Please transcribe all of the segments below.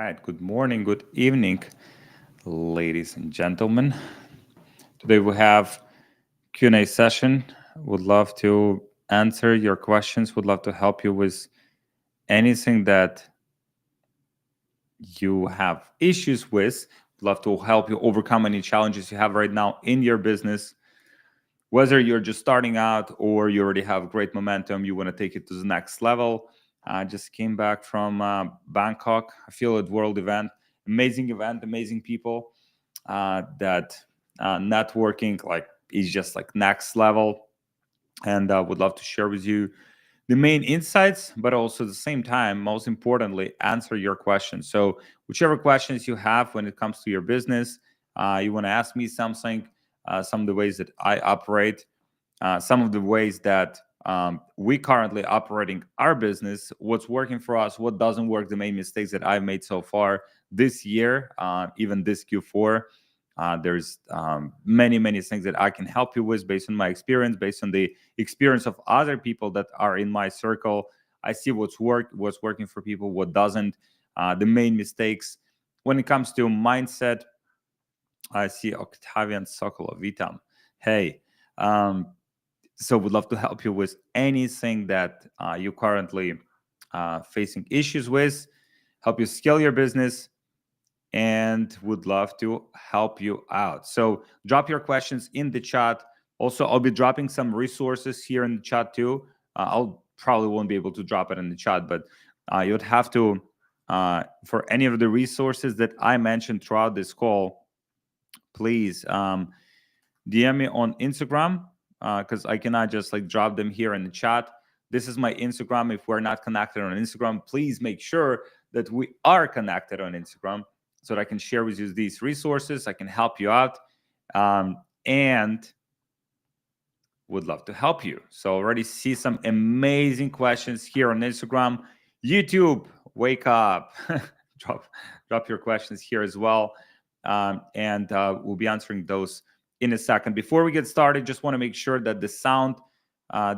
right. Good morning, good evening, ladies and gentlemen. Today we have Q&A session. Would love to answer your questions. Would love to help you with anything that you have issues with. Would love to help you overcome any challenges you have right now in your business. Whether you're just starting out or you already have great momentum, you want to take it to the next level. I just came back from Bangkok, Affiliate World event. Amazing event, amazing people. That networking like is just like next level, and would love to share with you the main insights, but also at the same time, most importantly, answer your questions. So whichever questions you have when it comes to your business, you want to ask me something, some of the ways that I operate, some of the ways that we currently operating our business, what's working for us, what doesn't work, the main mistakes that I've made so far this year, even this Q4. There's many things that I can help you with based on my experience, based on the experience of other people that are in my circle. I see what's working for people, what doesn't, the main mistakes. When it comes to mindset, I see Octavian Sokolov, Vitam. Hey, so would love to help you with anything that you currently facing issues with, help you scale your business, and would love to help you out. So drop your questions in the chat. Also, I'll be dropping some resources here in the chat too. I'll probably won't be able to drop it in the chat, but you'd have to, for any of the resources that I mentioned throughout this call, please DM me on Instagram, because I cannot just like drop them here in the chat. This is my Instagram. If we're not connected on Instagram, please make sure that we are connected on Instagram so that I can share with you these resources. I can help you out, and would love to help you. So already see some amazing questions here on Instagram. YouTube, wake up. drop your questions here as well, and we'll be answering those in a second. Before we get started, just want to make sure that the sound,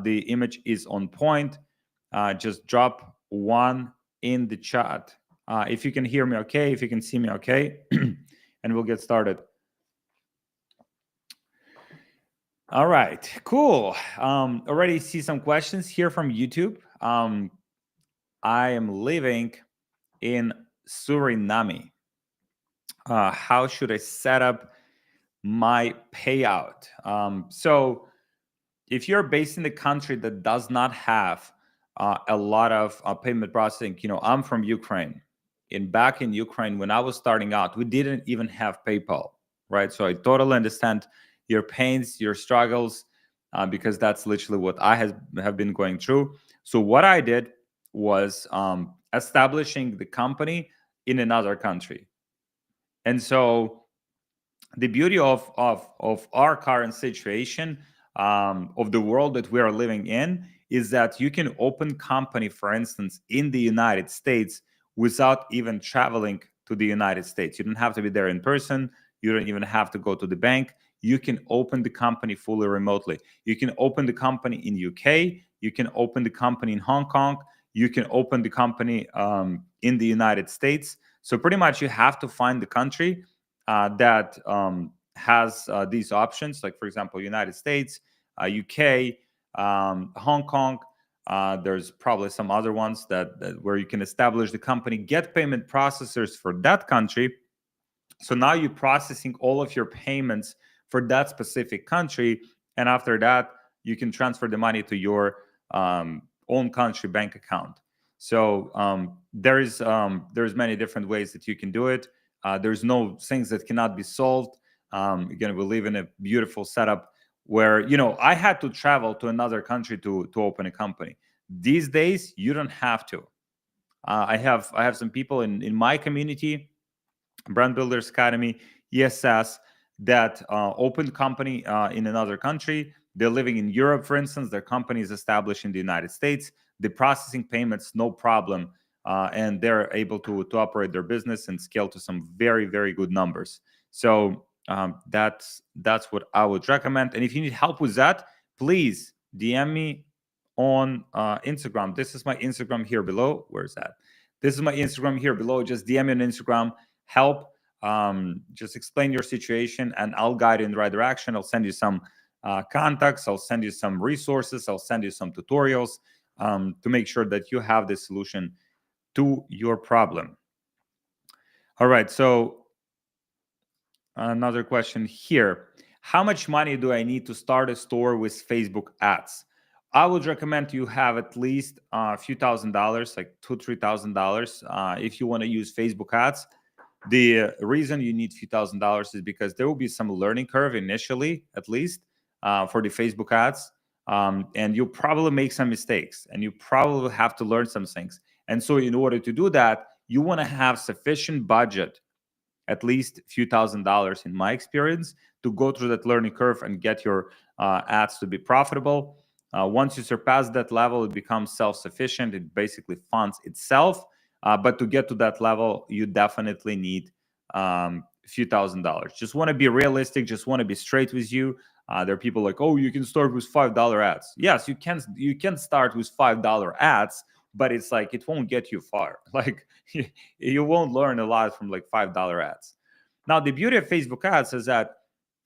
the image is on point. Just drop one in the chat if you can hear me okay, if you can see me okay, and we'll get started. All right, cool. Already see some questions here from YouTube. I am living in Suriname. How should I set up my payout? So if you're based in the country that does not have a lot of payment processing, I'm from Ukraine. Back in Ukraine, when I was starting out, we didn't even have PayPal, right? So I totally understand your pains, your struggles, because that's literally what I have been going through. So what I did was establishing the company in another country. And so the beauty of our current situation, of the world that we are living in, is that you can open company, for instance, in the United States without even traveling to the United States. You don't have to be there in person. You don't even have to go to the bank. You can open the company fully remotely. You can open the company in UK. You can open the company in Hong Kong. You can open the company in the United States. So pretty much you have to find the country that has these options, like for example, United States, UK, Hong Kong. There's probably some other ones that where you can establish the company, get payment processors for that country. So now you're processing all of your payments for that specific country, and after that, you can transfer the money to your own country bank account. So there's many different ways that you can do it. There's no things that cannot be solved. Again, we live in a beautiful setup where I had to travel to another country to open a company. These days, you don't have to. I have some people in my community, Brand Builders Academy, ESS, that opened company in another country. They're living in Europe, for instance. Their company is established in the United States. They're processing payments, no problem. And they're able to operate their business and scale to some very good numbers. So that's what I would recommend. And if you need help with that, please DM me on Instagram. This is my Instagram here below. Where's that? This is my Instagram here below. Just DM me on Instagram, help, just explain your situation, and I'll guide you in the right direction. I'll send you some contacts, I'll send you some resources, I'll send you some tutorials to make sure that you have the solution to your problem. All right, so another question here. How much money do I need to start a store with Facebook ads? I would recommend you have at least a few $1,000s, like $2,000, $3,000, if you want to use Facebook ads. The reason you need a few $1,000s is because there will be some learning curve initially, at least, for the Facebook ads. And you'll probably make some mistakes and you probably have to learn some things. And so in order to do that, you want to have sufficient budget, at least a few $1,000s in my experience, to go through that learning curve and get your ads to be profitable. Once you surpass that level, it becomes self-sufficient. It basically funds itself. But to get to that level, you definitely need a few $1,000s. Just want to be realistic. Just want to be straight with you. There are people like, oh, you can start with $5 ads. Yes, you can. You can start with $5 ads, but it's like it won't get you far. Like you won't learn a lot from like $5 ads. Now, the beauty of Facebook ads is that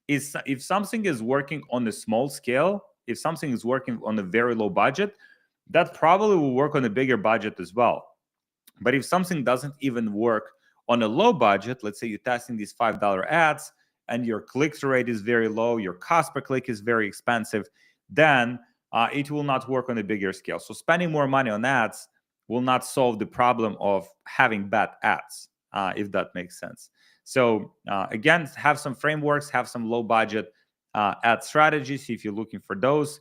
if something is working on a small scale, if something is working on a very low budget, that probably will work on a bigger budget as well. But if something doesn't even work on a low budget, let's say you're testing these $5 ads and your click-through rate is very low, your cost per click is very expensive, then it will not work on a bigger scale. So spending more money on ads will not solve the problem of having bad ads, if that makes sense. So again, have some frameworks, have some low budget ad strategies if you're looking for those.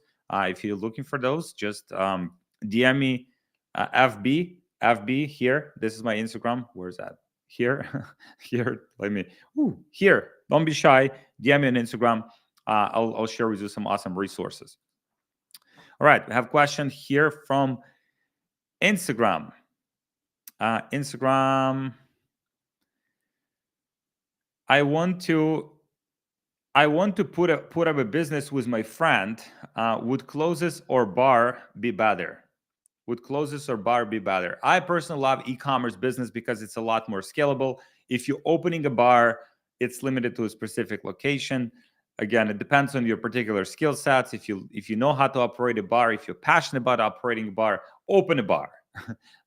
Just DM me FB here. This is my Instagram. Where's that? Here, here. Here. Don't be shy. DM me on Instagram. I'll share with you some awesome resources. All right, we have a question here from Instagram. Instagram. I want to put up a business with my friend. Would closes or bar be better? Would closes or bar be better? I personally love e-commerce business because it's a lot more scalable. If you're opening a bar, it's limited to a specific location. Again, it depends on your particular skill sets. If you know how to operate a bar, if you're passionate about operating a bar, open a bar.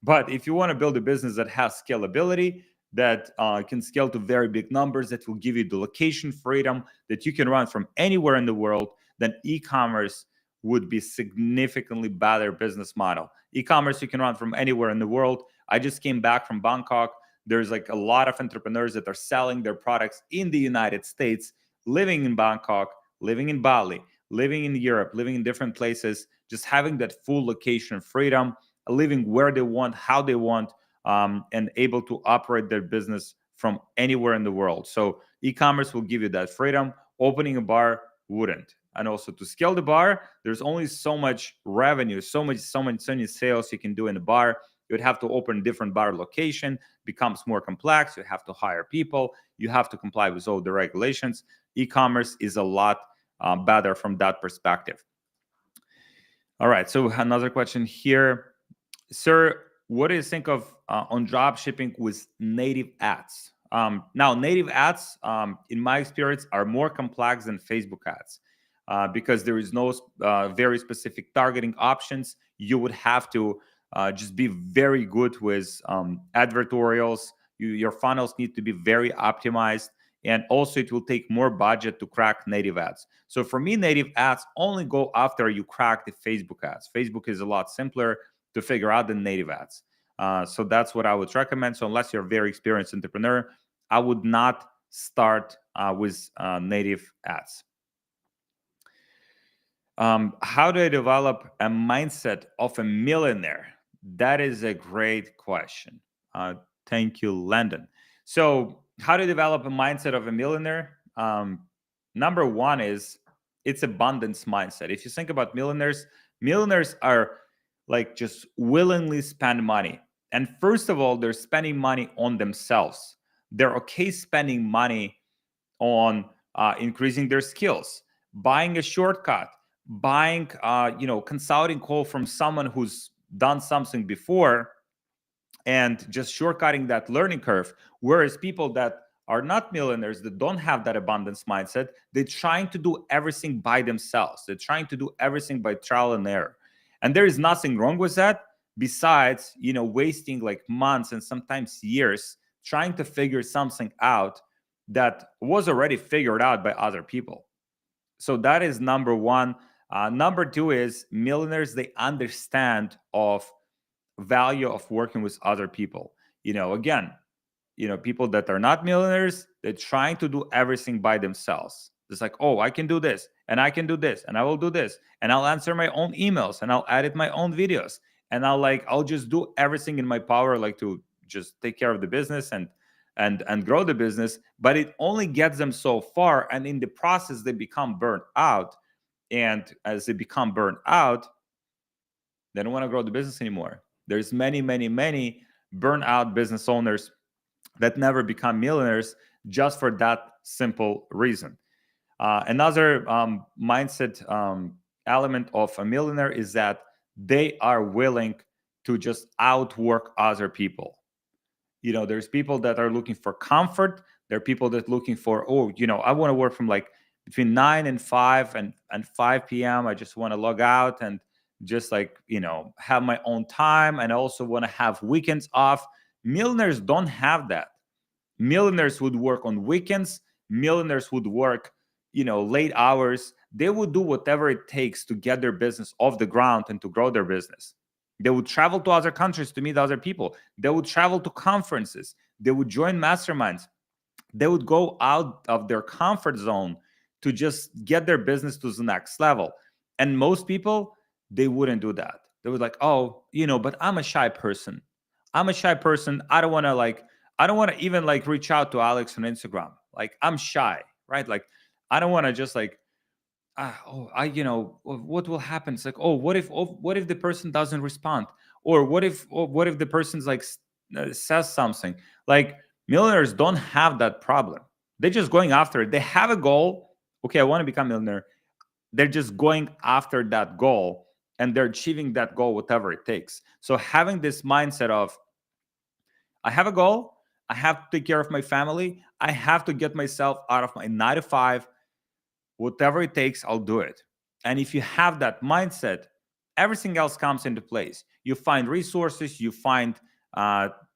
But if you want to build a business that has scalability, that can scale to very big numbers, that will give you the location freedom, that you can run from anywhere in the world, then e-commerce would be significantly better business model. E-commerce, you can run from anywhere in the world. I just came back from Bangkok. There's like a lot of entrepreneurs that are selling their products in the United States, living in Bangkok, living in Bali, living in Europe, living in different places, just having that full location freedom, living where they want, how they want, and able to operate their business from anywhere in the world. So e-commerce will give you that freedom. Opening a bar wouldn't. And also to scale the bar, there's only so much revenue, so many sales you can do in the bar. You would have to open different bar location, becomes more complex. You have to hire people. You have to comply with all the regulations. E-commerce is a lot better from that perspective. All right, so another question here. Sir, what do you think of on drop shipping with native ads? Now, native ads, in my experience, are more complex than Facebook ads because there is no very specific targeting options. You would have to just be very good with advertorials. Your funnels need to be very optimized. And also, it will take more budget to crack native ads. So for me, native ads only go after you crack the Facebook ads. Facebook is a lot simpler to figure out the native ads. So that's what I would recommend. So unless you're a very experienced entrepreneur, I would not start with native ads. How do I develop a mindset of a millionaire? That is a great question. Thank you, Landon. So how to develop a mindset of a millionaire? Number one is it's abundance mindset. If you think about millionaires are like just willingly spend money. And first of all, they're spending money on themselves. They're okay spending money on increasing their skills, buying a shortcut, buying consulting call from someone who's done something before, and just shortcutting that learning curve. Whereas people that are not millionaires, that don't have that abundance mindset, they're trying to do everything by themselves. They're trying to do everything by trial and error. And there is nothing wrong with that, besides, wasting like months and sometimes years trying to figure something out that was already figured out by other people. So that is number one. Number two is millionaires, they understand of value of working with other people. Again, people that are not millionaires, they're trying to do everything by themselves. It's like, oh, I can do this, and I can do this, and I will do this, and I'll answer my own emails, and I'll edit my own videos, and I'll just do everything in my power, like to just take care of the business and grow the business. But it only gets them so far, and in the process, they become burnt out. And as they become burnt out, they don't want to grow the business anymore. There's many, many, many burnout business owners that never become millionaires just for that simple reason. Another mindset element of a millionaire is that they are willing to just outwork other people. There's people that are looking for comfort. There are people that are looking for, I want to work from like between 9 and 5 and 5 p.m. I just want to log out and just like, have my own time. And I also want to have weekends off. Millionaires don't have that. Millionaires would work on weekends. Millionaires would work, late hours. They would do whatever it takes to get their business off the ground and to grow their business. They would travel to other countries to meet other people. They would travel to conferences. They would join masterminds. They would go out of their comfort zone to just get their business to the next level. And most people, they wouldn't do that. They would like, oh, but I'm a shy person. I'm a shy person. I don't want to even like reach out to Alex on Instagram. Like, I'm shy, right? Like, I don't want to just like, what will happen? It's like, what if the person doesn't respond? Or what if the person's like says something? Like, millionaires don't have that problem. They're just going after it. They have a goal. Okay, I want to become a millionaire. They're just going after that goal, and they're achieving that goal, whatever it takes. So having this mindset of, I have a goal, I have to take care of my family, I have to get myself out of my 9 to 5, whatever it takes, I'll do it. And if you have that mindset, everything else comes into place. You find resources, you find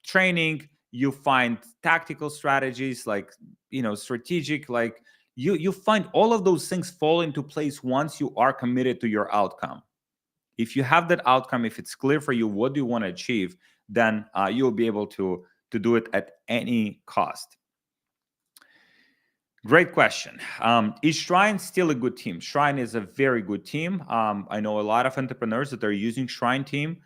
training, you find tactical strategies, like, strategic, like you find all of those things fall into place once you are committed to your outcome. If you have that outcome, if it's clear for you what do you want to achieve, then you'll be able to do it at any cost. Great question. Is Shrine still a good team? Shrine is a very good team. I know a lot of entrepreneurs that are using Shrine team.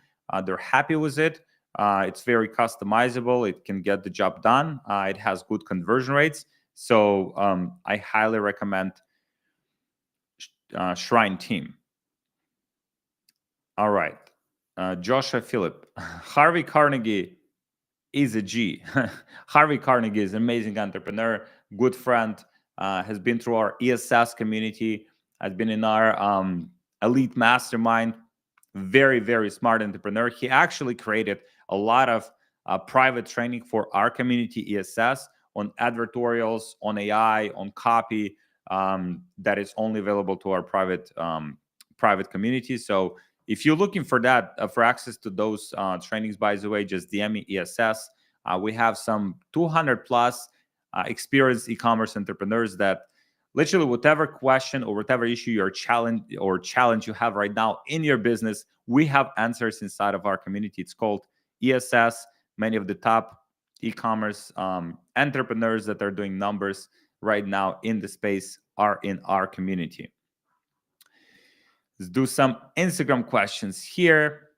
They're happy with it. It's very customizable. It can get the job done. It has good conversion rates. So I highly recommend Shrine team. All right. Joshua Phillip. Harvey Carnegie is a G. Harvey Carnegie is an amazing entrepreneur, good friend, has been through our ESS community, has been in our elite mastermind. Very, very smart entrepreneur. He actually created a lot of private training for our community ESS on advertorials, on AI, on copy, that is only available to our private community. So if you're looking for that, for access to those trainings, by the way, just DM me ESS. We have some 200 plus experienced e-commerce entrepreneurs that literally whatever question or whatever issue you're challenge you have right now in your business, we have answers inside of our community. It's called ESS. Many of the top e-commerce entrepreneurs that are doing numbers right now in the space are in our community. Let's do some Instagram questions here.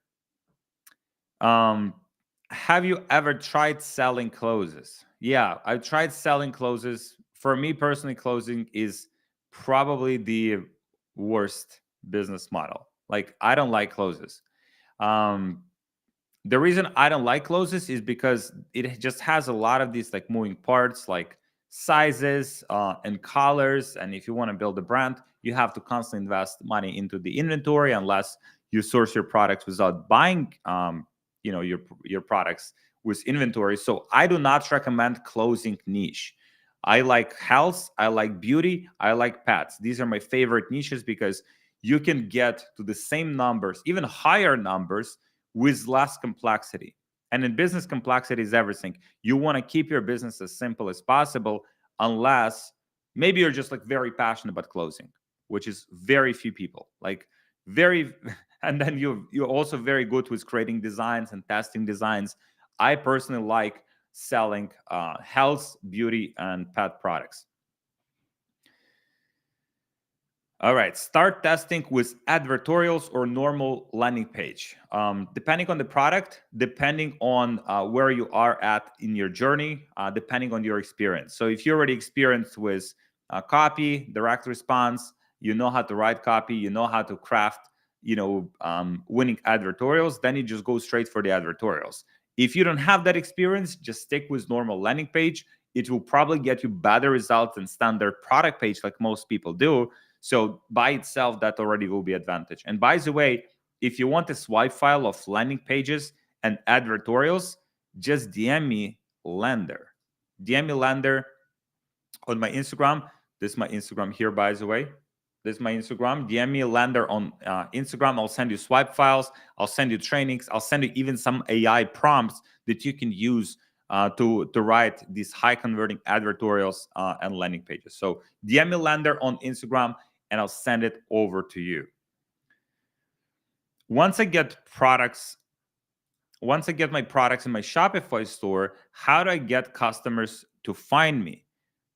Have you ever tried selling closes? Yeah, I've tried selling closes. For me personally, closing is probably the worst business model. Like, I don't like closes. The reason I don't like closes is because it just has a lot of these like moving parts, like sizes and colors. And if you want to build a brand, you have to constantly invest money into the inventory, unless you source your products without buying your products with inventory. So I do not recommend closing niche. I like health, I like beauty, I like pets. These are my favorite niches because you can get to the same numbers, even higher numbers, with less complexity. And in business, complexity is everything. You want to keep your business as simple as possible, unless maybe you're just like very passionate about closing, which is very few people. Like very, and then you're also very good with creating designs and testing designs. I personally like selling health, beauty, and pet products. All right, start testing with advertorials or normal landing page. Depending on the product, depending on where you are at in your journey, depending on your experience. So if you're already experienced with copy, direct response, you know how to write copy, you know how to craft, winning advertorials, then you just go straight for the advertorials. If you don't have that experience, just stick with normal landing page. It will probably get you better results than standard product page like most people do. So by itself, that already will be advantage. And by the way, if you want a swipe file of landing pages and advertorials, just DM me Lender. DM me Lender on my Instagram. This is my Instagram here, by the way. This is my Instagram. DM me Lender on Instagram. I'll send you swipe files. I'll send you trainings. I'll send you even some AI prompts that you can use to write these high converting advertorials and landing pages. So DM me Lender on Instagram, and I'll send it over to you. Once I get my products in my Shopify store, how do I get customers to find me?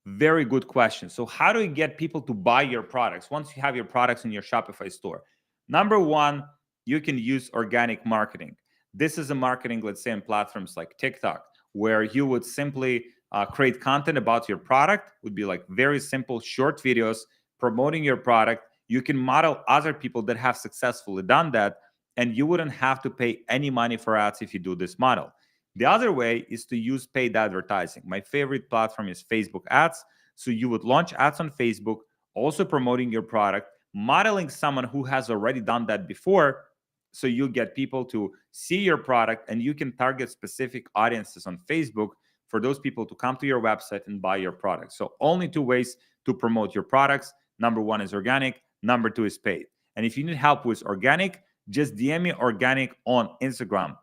Very good question. So how do you get people to buy your products once you have your products in your Shopify store? Number one, you can use organic marketing. This is a marketing, let's say, on platforms like TikTok, where you would simply create content about your product. Would be like very simple, short videos promoting your product. You can model other people that have successfully done that, and you wouldn't have to pay any money for ads if you do this model. The other way is to use paid advertising. My favorite platform is Facebook ads. So you would launch ads on Facebook, also promoting your product, modeling someone who has already done that before. So you get people to see your product, and you can target specific audiences on Facebook for those people to come to your website and buy your product. So only two ways to promote your products. Number one is organic. Number two is paid. And if you need help with organic, just DM me organic on Instagram.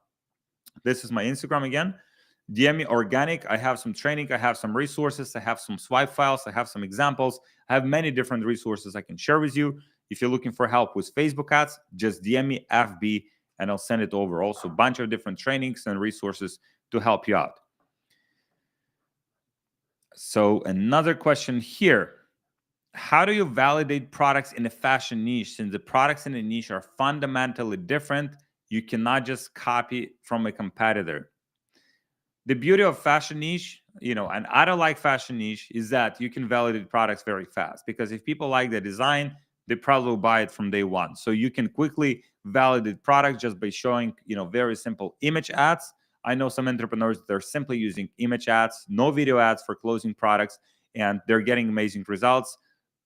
This is my Instagram again. DM me organic. I have some training. I have some resources. I have some swipe files. I have some examples. I have many different resources I can share with you. If you're looking for help with Facebook ads, just DM me FB and I'll send it over. Also, a bunch of different trainings and resources to help you out. So another question here. How do you validate products in a fashion niche? Since the products in a niche are fundamentally different, you cannot just copy from a competitor. The beauty of fashion niche, and I don't like fashion niche, is that you can validate products very fast, because if people like the design, they probably will buy it from day one. So you can quickly validate products just by showing, very simple image ads. I know some entrepreneurs that are simply using image ads, no video ads for closing products, and they're getting amazing results.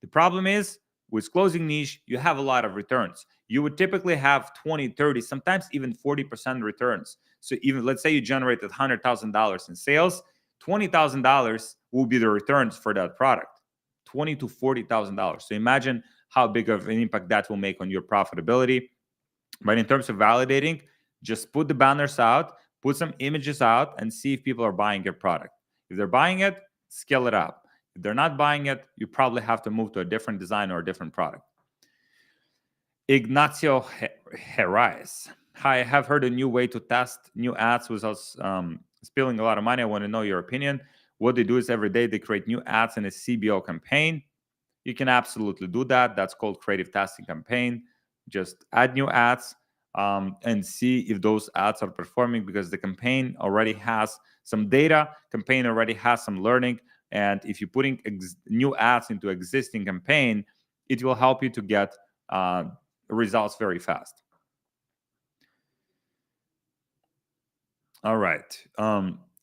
The problem is with closing niche, you have a lot of returns. You would typically have 20, 30, sometimes even 40% returns. So even let's say you generated $100,000 in sales, $20,000 will be the returns for that product, $20,000 to $40,000. So imagine how big of an impact that will make on your profitability. But in terms of validating, just put the banners out, put some images out, and see if people are buying your product. If they're buying it, scale it up. If they're not buying it, you probably have to move to a different design or a different product. Ignacio Herraiz. Hi, I have heard a new way to test new ads without spilling a lot of money. I want to know your opinion. What they do is every day they create new ads in a CBO campaign. You can absolutely do that. That's called creative testing campaign. Just add new ads and see if those ads are performing, because the campaign already has some data. Campaign already has some learning. And if you're putting new ads into existing campaign, it will help you to get results very fast. All right.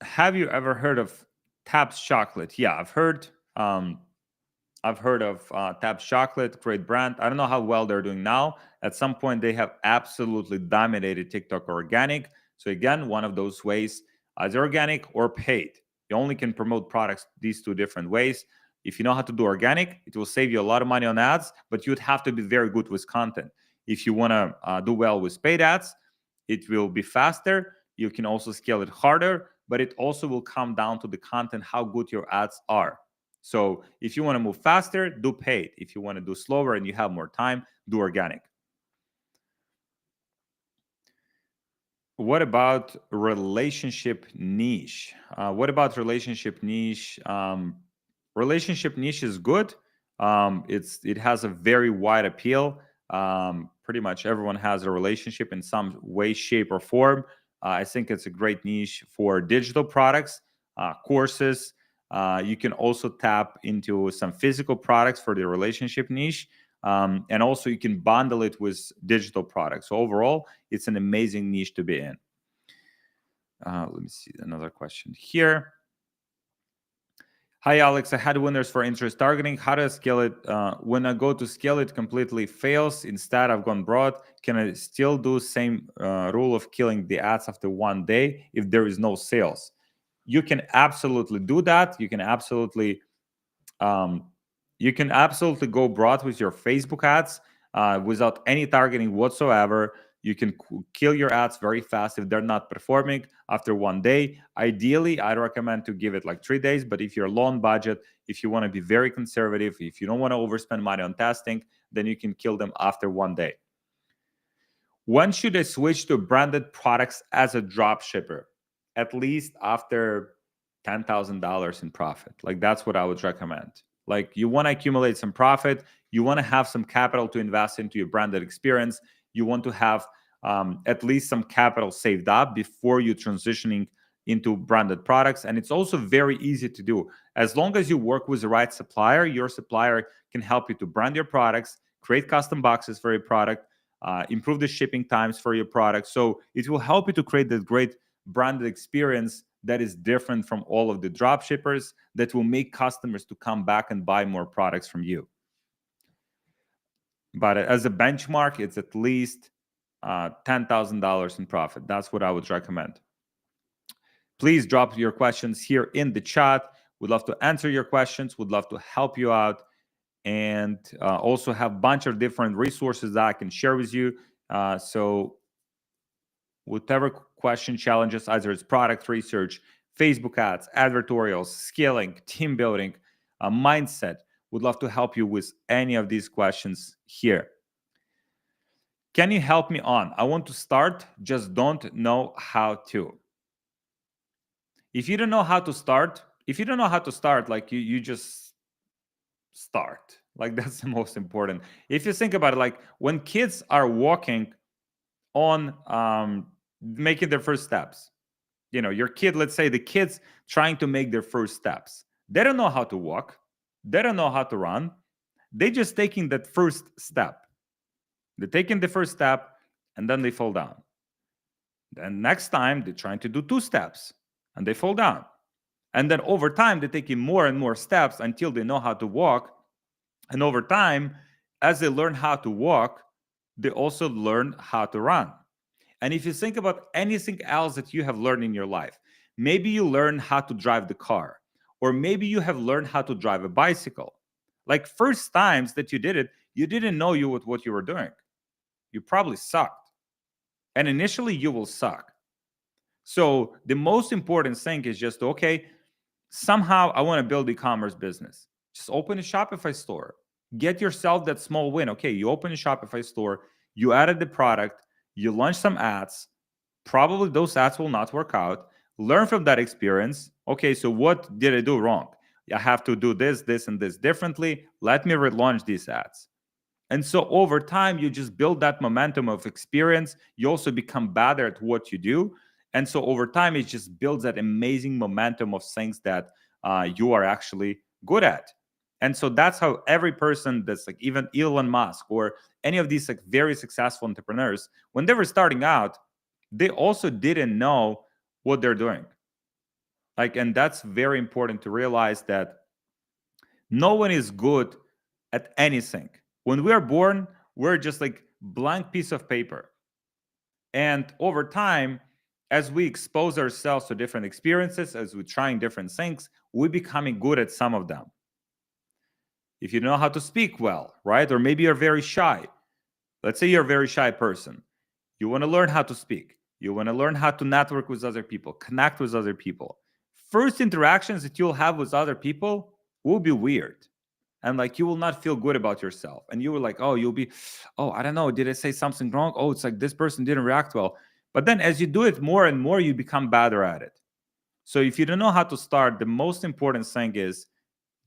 Have you ever heard of Tabs Chocolate? Yeah, I've heard of Tabs Chocolate, great brand. I don't know how well they're doing now. At some point, they have absolutely dominated TikTok organic. So again, one of those ways either organic or paid. You only can promote products these two different ways. If you know how to do organic, it will save you a lot of money on ads, but you'd have to be very good with content. If you want to do well with paid ads, it will be faster. You can also scale it harder, but it also will come down to the content, how good your ads are. So if you want to move faster, do paid. If you want to do slower and you have more time, do organic. What about relationship niche? What about relationship niche? Relationship niche is good. It has a very wide appeal. Pretty much everyone has a relationship in some way, shape, or form. I think it's a great niche for digital products, courses. You can also tap into some physical products for the relationship niche. And also you can bundle it with digital products. So overall, it's an amazing niche to be in. Let me see another question here. Hi, Alex. I had winners for interest targeting. How do I scale it? When I go to scale, it completely fails. Instead, I've gone broad. Can I still do same rule of killing the ads after one day if there is no sales? You can absolutely do that. You can absolutely go broad with your Facebook ads without any targeting whatsoever. You can kill your ads very fast if they're not performing after one day. Ideally, I recommend to give it like 3 days. But if you're low on budget, if you want to be very conservative, if you don't want to overspend money on testing, then you can kill them after one day. When should I switch to branded products as a drop shipper? At least after $10,000 in profit. Like that's what I would recommend. Like you want to accumulate some profit. You want to have some capital to invest into your branded experience. You want to have at least some capital saved up before you transitioning into branded products. And it's also very easy to do. As long as you work with the right supplier, your supplier can help you to brand your products, create custom boxes for your product, improve the shipping times for your product. So it will help you to create that great branded experience that is different from all of the drop shippers, that will make customers to come back and buy more products from you. But as a benchmark, it's at least $10,000 in profit. That's what I would recommend. Please drop your questions here in the chat. We'd love to answer your questions. We'd love to help you out, and also have a bunch of different resources that I can share with you. So whatever question challenges, either it's product research, Facebook ads, advertorials, scaling, team building, mindset, would love to help you with any of these questions here. Can you help me on? I want to start, just don't know how to. If you don't know how to start, like you just start. Like that's the most important. If you think about it, like when kids are walking on making their first steps, your kid, let's say the kids trying to make their first steps, they don't know how to walk, they don't know how to run, they just taking that first step. They're taking the first step and then they fall down. Then next time they're trying to do 2 steps and they fall down. And then over time they're taking more and more steps until they know how to walk. And over time, as they learn how to walk, they also learn how to run. And if you think about anything else that you have learned in your life, maybe you learn how to drive the car, or maybe you have learned how to drive a bicycle. Like first times that you did it, you didn't know what you were doing. You probably sucked. And initially you will suck. So the most important thing is just, okay, somehow I want to build e-commerce business. Just open a Shopify store. Get yourself that small win. Okay, you open a Shopify store, you added the product, you launch some ads. Probably those ads will not work out. Learn from that experience. Okay, so what did I do wrong? I have to do this, this, and this differently. Let me relaunch these ads. And so over time, you just build that momentum of experience. You also become better at what you do. And so over time, it just builds that amazing momentum of things that you are actually good at. And so that's how every person that's like even Elon Musk or any of these like very successful entrepreneurs, when they were starting out, they also didn't know what they're doing. Like, and that's very important to realize that no one is good at anything. When we are born, we're just like blank piece of paper. And over time, as we expose ourselves to different experiences, as we're trying different things, we're becoming good at some of them. If you know how to speak well, right? Or maybe you're very shy. Let's say you're a very shy person. You want to learn how to speak. You want to learn how to network with other people, connect with other people. First interactions that you'll have with other people will be weird. And like you will not feel good about yourself. And you will like, oh, you'll be, oh, I don't know, did I say something wrong? Oh, it's like this person didn't react well. But then as you do it more and more, you become better at it. So if you don't know how to start, the most important thing is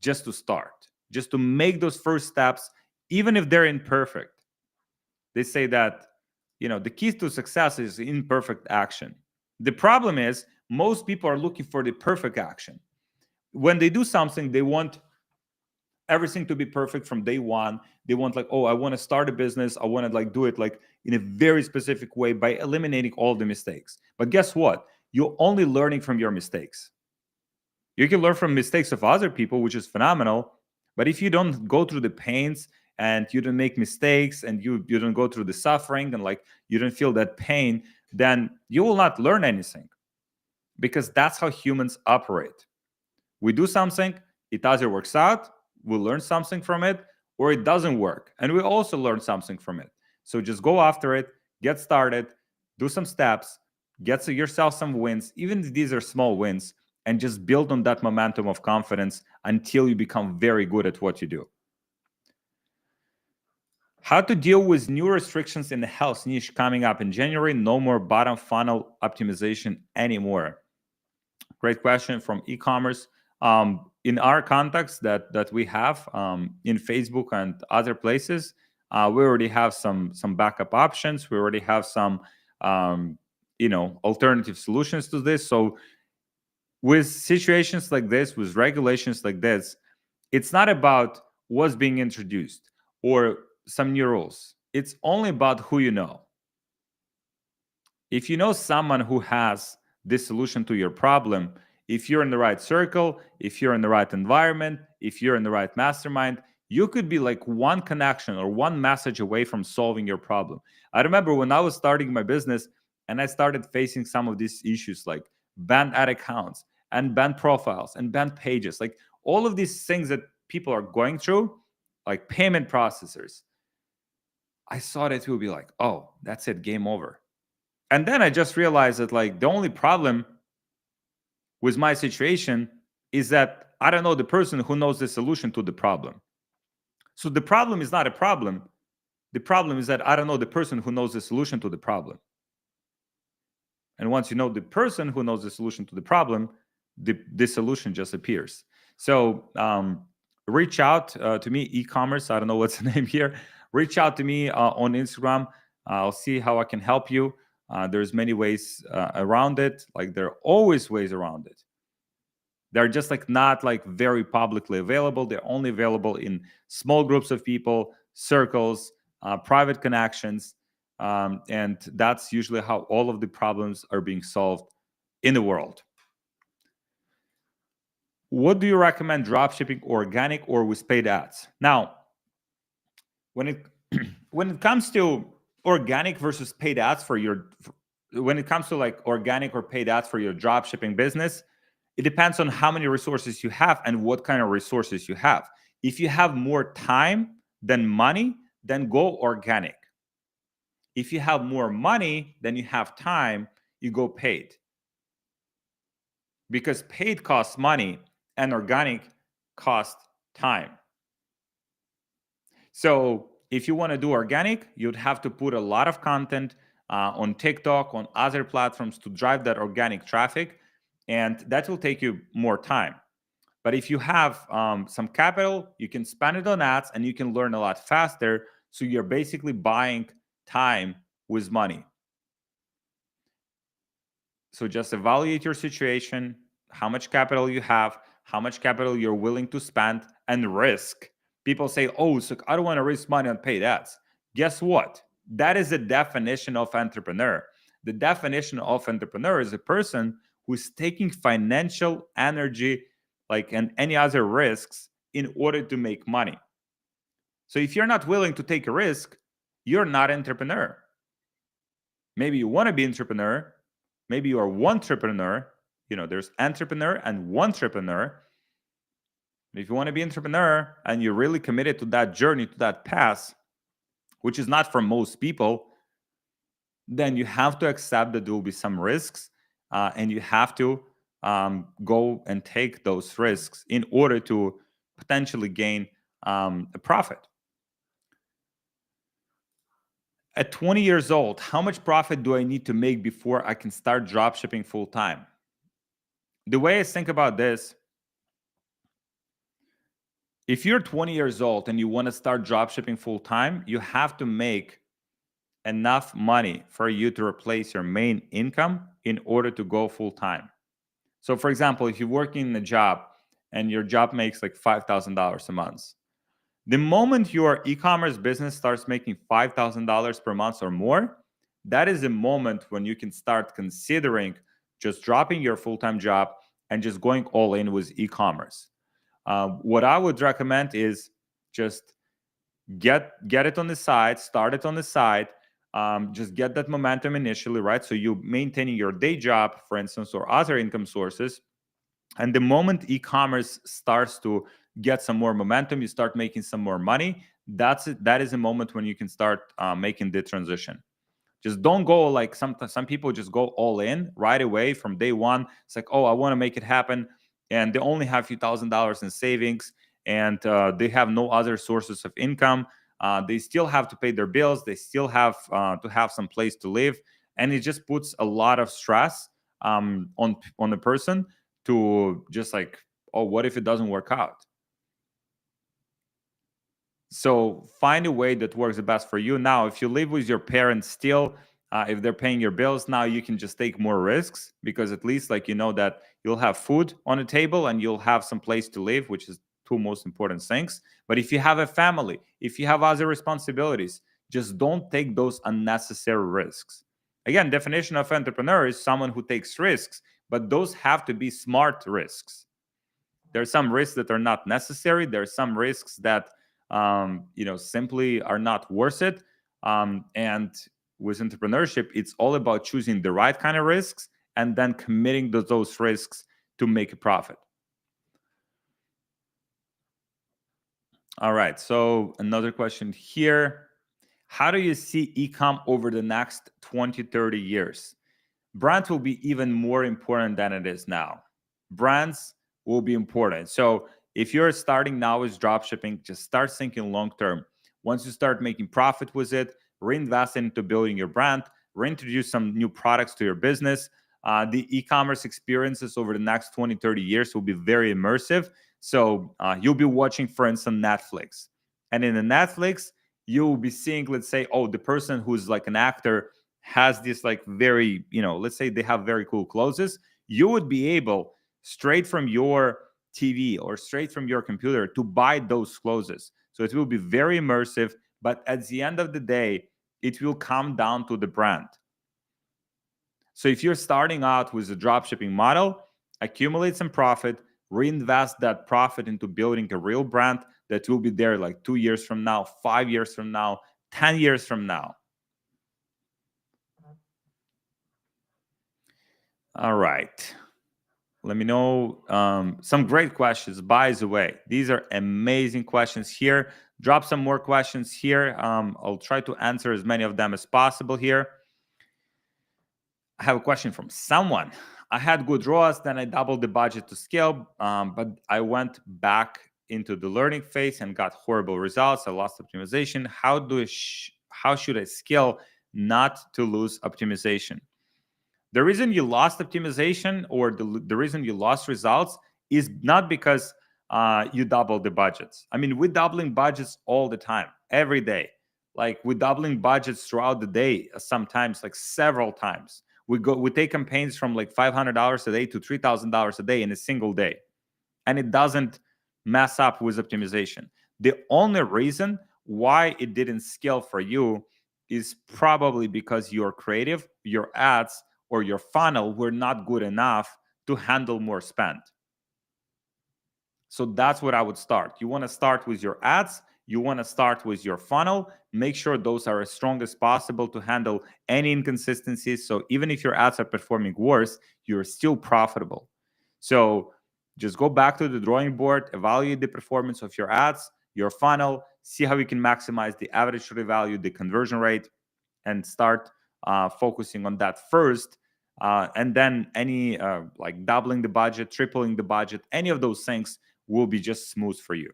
just to start, just to make those first steps, even if they're imperfect. They say that, the key to success is imperfect action. The problem is most people are looking for the perfect action. When they do something, they want everything to be perfect from day one. They want like, oh, I want to start a business. I want to like do it like in a very specific way by eliminating all the mistakes. But guess what? You're only learning from your mistakes. You can learn from mistakes of other people, which is phenomenal. But if you don't go through the pains and you don't make mistakes and you don't go through the suffering and like you don't feel that pain, then you will not learn anything, because that's how humans operate. We do something, it either works out, we learn something from it, or it doesn't work, and we also learn something from it. So just go after it, get started, do some steps, get yourself some wins, even if these are small wins, and just build on that momentum of confidence until you become very good at what you do. How to deal with new restrictions in the health niche coming up in January. No more bottom funnel optimization anymore. Great question from e-commerce. In our context that we have in Facebook and other places, we already have some backup options. We already have some alternative solutions to this. So with situations like this, with regulations like this, it's not about what's being introduced or some new rules. It's only about who you know. If you know someone who has this solution to your problem, if you're in the right circle, if you're in the right environment, if you're in the right mastermind, you could be like one connection or one message away from solving your problem. I remember when I was starting my business and I started facing some of these issues like banned ad accounts and banned profiles and banned pages, like all of these things that people are going through, like payment processors. I thought it would be like, oh, that's it, game over. And then I just realized that like the only problem with my situation is that I don't know the person who knows the solution to the problem. So the problem is not a problem. The problem is that I don't know the person who knows the solution to the problem. And once you know the person who knows the solution to the problem, the solution just appears. So reach out to me, e-commerce. I don't know what's the name here. Reach out to me on Instagram. I'll see how I can help you. There's many ways around it. Like there are always ways around it. They're just like not like very publicly available. They're only available in small groups of people, circles, private connections. And that's usually how all of the problems are being solved in the world. What do you recommend, dropshipping organic or with paid ads? Now, when it comes to organic versus paid ads when it comes to like organic or paid ads for your dropshipping business, it depends on how many resources you have and what kind of resources you have. If you have more time than money, then go organic. If you have more money than you have time, you go paid. Because paid costs money and organic costs time. So if you want to do organic, you'd have to put a lot of content on TikTok, on other platforms to drive that organic traffic, and that will take you more time. But if you have some capital, you can spend it on ads and you can learn a lot faster. So you're basically buying time with money. So just evaluate your situation, how much capital you have, how much capital you're willing to spend, and risk. People say, oh, so I don't want to risk money on paid ads. Guess what? That is the definition of entrepreneur. The definition of entrepreneur is a person who's taking financial energy, like and any other risks, in order to make money. So if you're not willing to take a risk, you're not entrepreneur. Maybe you want to be entrepreneur, Maybe you are one entrepreneur. There's entrepreneur and one entrepreneur. If you want to be entrepreneur and you're really committed to that journey, to that path, which is not for most people, then you have to accept that there will be some risks, and you have to go and take those risks in order to potentially gain a profit. At 20 years old, how much profit do I need to make before I can start dropshipping full time? The way I think about this, if you're 20 years old and you want to start dropshipping full time, you have to make enough money for you to replace your main income in order to go full time. So, for example, if you're working in a job and your job makes like $5,000 a month, the moment your e-commerce business starts making $5,000 per month or more, that is a moment when you can start considering just dropping your full-time job and just going all in with e-commerce. What I would recommend is just get it on the side, start it on the side, just get that momentum initially, right? So you maintaining your day job, for instance, or other income sources. And the moment e-commerce starts to get some more momentum, you start making some more money. That is a moment when you can start making the transition. Just don't go like some people just go all in right away from day one. It's like, oh, I want to make it happen, and they only have a few $1,000s in savings, and they have no other sources of income. They still have to pay their bills. They still have to have some place to live, and it just puts a lot of stress on the person to just like, oh, what if it doesn't work out? So find a way that works the best for you. Now, if you live with your parents still, if they're paying your bills, now you can just take more risks, because at least like that you'll have food on the table and you'll have some place to live, which is two most important things. But if you have a family, if you have other responsibilities, just don't take those unnecessary risks. Again, definition of entrepreneur is someone who takes risks, but those have to be smart risks. There are some risks that are not necessary. There are some risks that simply are not worth it. And with entrepreneurship, it's all about choosing the right kind of risks and then committing to those risks to make a profit. All right. So another question here. How do you see e-com over the next 20, 30 years? Brand will be even more important than it is now. Brands will be important. So if you're starting now with dropshipping, just start thinking long term. Once you start making profit with it, reinvest into building your brand, reintroduce some new products to your business. The e-commerce experiences over the next 20, 30 years will be very immersive. So you'll be watching, for instance, Netflix. And in the Netflix, you'll be seeing, let's say, oh, the person who's like an actor has this like very, let's say they have very cool clothes. You would be able straight from your TV or straight from your computer to buy those clothes. So it will be very immersive, but at the end of the day, it will come down to the brand. So if you're starting out with a dropshipping model, accumulate some profit, reinvest that profit into building a real brand that will be there like 2 years from now, 5 years from now, 10 years from now. All right. Let me know some great questions. By the way, these are amazing questions here. Drop some more questions here. I'll try to answer as many of them as possible here. I have a question from someone. I had good ROAS, then I doubled the budget to scale, but I went back into the learning phase and got horrible results. I lost optimization. How should I scale not to lose optimization? The reason you lost optimization or the reason you lost results is not because you doubled the budgets. I mean, we're doubling budgets all the time, every day. Like we're doubling budgets throughout the day, sometimes like several times. We take campaigns from like $500 a day to $3,000 a day in a single day, and it doesn't mess up with optimization. The only reason why it didn't scale for you is probably because your creative, your ads, or your funnel were not good enough to handle more spend. So that's what I would start. You want to start with your ads You want to start with your funnel. Make sure those are as strong as possible to handle any inconsistencies. So even if your ads are performing worse, you're still profitable. So just go back to the drawing board, evaluate the performance of your ads, your funnel, see how you can maximize the average order value, the conversion rate, and start focusing on that first. And then any like doubling the budget, tripling the budget, any of those things will be just smooth for you.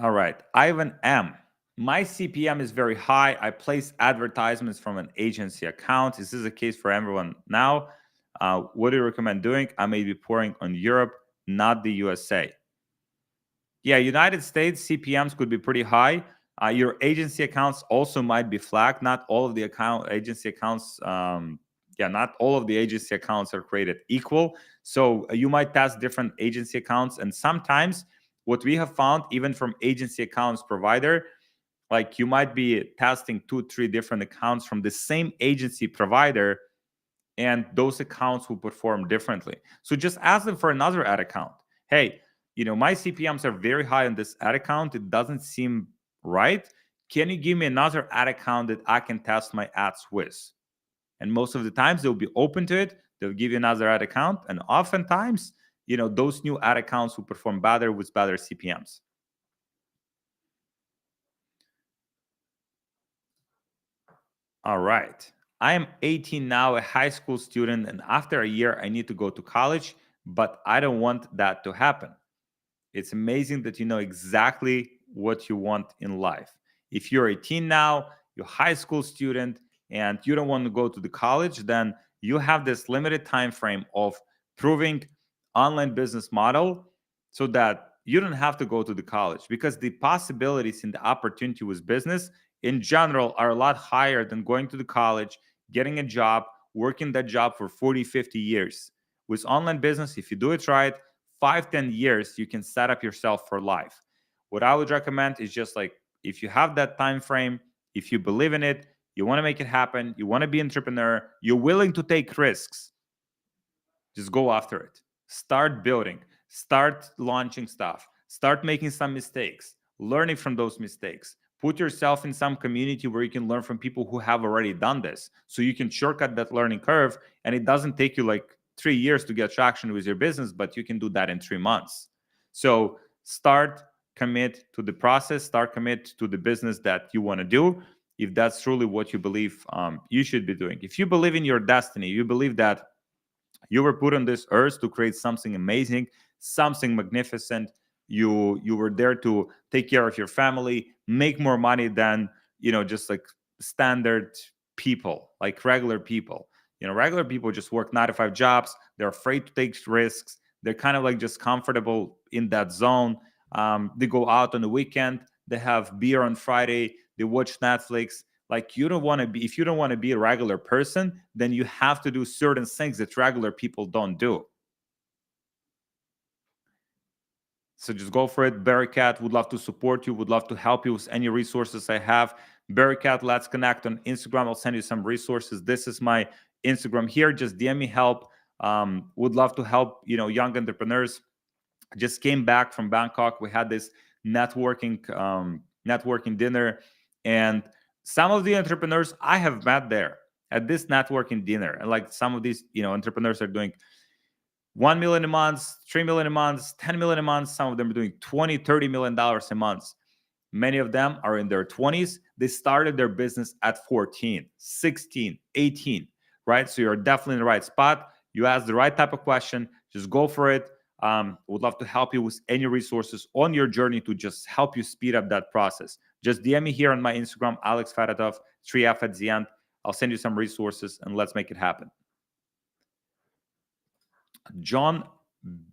All right, Ivan M. My CPM is very high. I place advertisements from an agency account. Is this the case for everyone now? What do you recommend doing? I may be pouring on Europe, not the USA. Yeah, United States CPMs could be pretty high. Your agency accounts also might be flagged. Not all of the agency accounts, not all of the agency accounts are created equal. So you might test different agency accounts, and sometimes what we have found, even from agency accounts provider, like you might be testing 2-3 different accounts from the same agency provider, and those accounts will perform differently. So just ask them for another ad account. Hey, my CPMs are very high on this ad account. It doesn't seem right. Can you give me another ad account that I can test my ads with? And most of the times they'll be open to it. They'll give you another ad account. And oftentimes, those new ad accounts will perform better with better CPMs. All right. I am 18 now, a high school student, and after a year, I need to go to college, but I don't want that to happen. It's amazing that you know exactly what you want in life. If you're 18 now, you're a high school student, and you don't want to go to the college, then you have this limited time frame of proving online business model so that you don't have to go to the college, because the possibilities and the opportunity with business in general are a lot higher than going to the college, getting a job, working that job for 40, 50 years. With online business, if you do it right, 5-10 years, you can set up yourself for life. What I would recommend is just like, if you have that time frame, if you believe in it, you want to make it happen, you want to be an entrepreneur, you're willing to take risks, just go after it. Start building, start launching stuff, start making some mistakes, learning from those mistakes. Put yourself in some community where you can learn from people who have already done this, so you can shortcut that learning curve, and it doesn't take you like 3 years to get traction with your business, but you can do that in 3 months. So start, commit to the process, start, commit to the business that you want to do, if that's truly what you believe you should be doing. If you believe in your destiny, you believe that you were put on this earth to create something amazing, something magnificent. You were there to take care of your family, make more money than, just like standard people, like regular people. Regular people just work 9 to 5 jobs. They're afraid to take risks. They're kind of like just comfortable in that zone. They go out on the weekend. They have beer on Friday. They watch Netflix. Like, you don't want to be, if you don't want to be a regular person, then you have to do certain things that regular people don't do. So just go for it. Bearcat would love to support you, would love to help you with any resources I have. Bearcat, let's connect on Instagram. I'll send you some resources. This is my Instagram here. Just DM me help. Would love to help, young entrepreneurs. Just came back from Bangkok. We had this networking dinner, and some of the entrepreneurs I have met there at this networking dinner, and like some of these, entrepreneurs are doing 1 million a month, 3 million a month, 10 million a month. Some of them are doing 20, $30 million a month. Many of them are in their 20s. They started their business at 14, 16, 18, right? So you're definitely in the right spot. You ask the right type of question, just go for it. Would love to help you with any resources on your journey to just help you speed up that process. Just DM me here on my Instagram, Alex Fedotov, 3F at the end. I'll send you some resources, and let's make it happen. John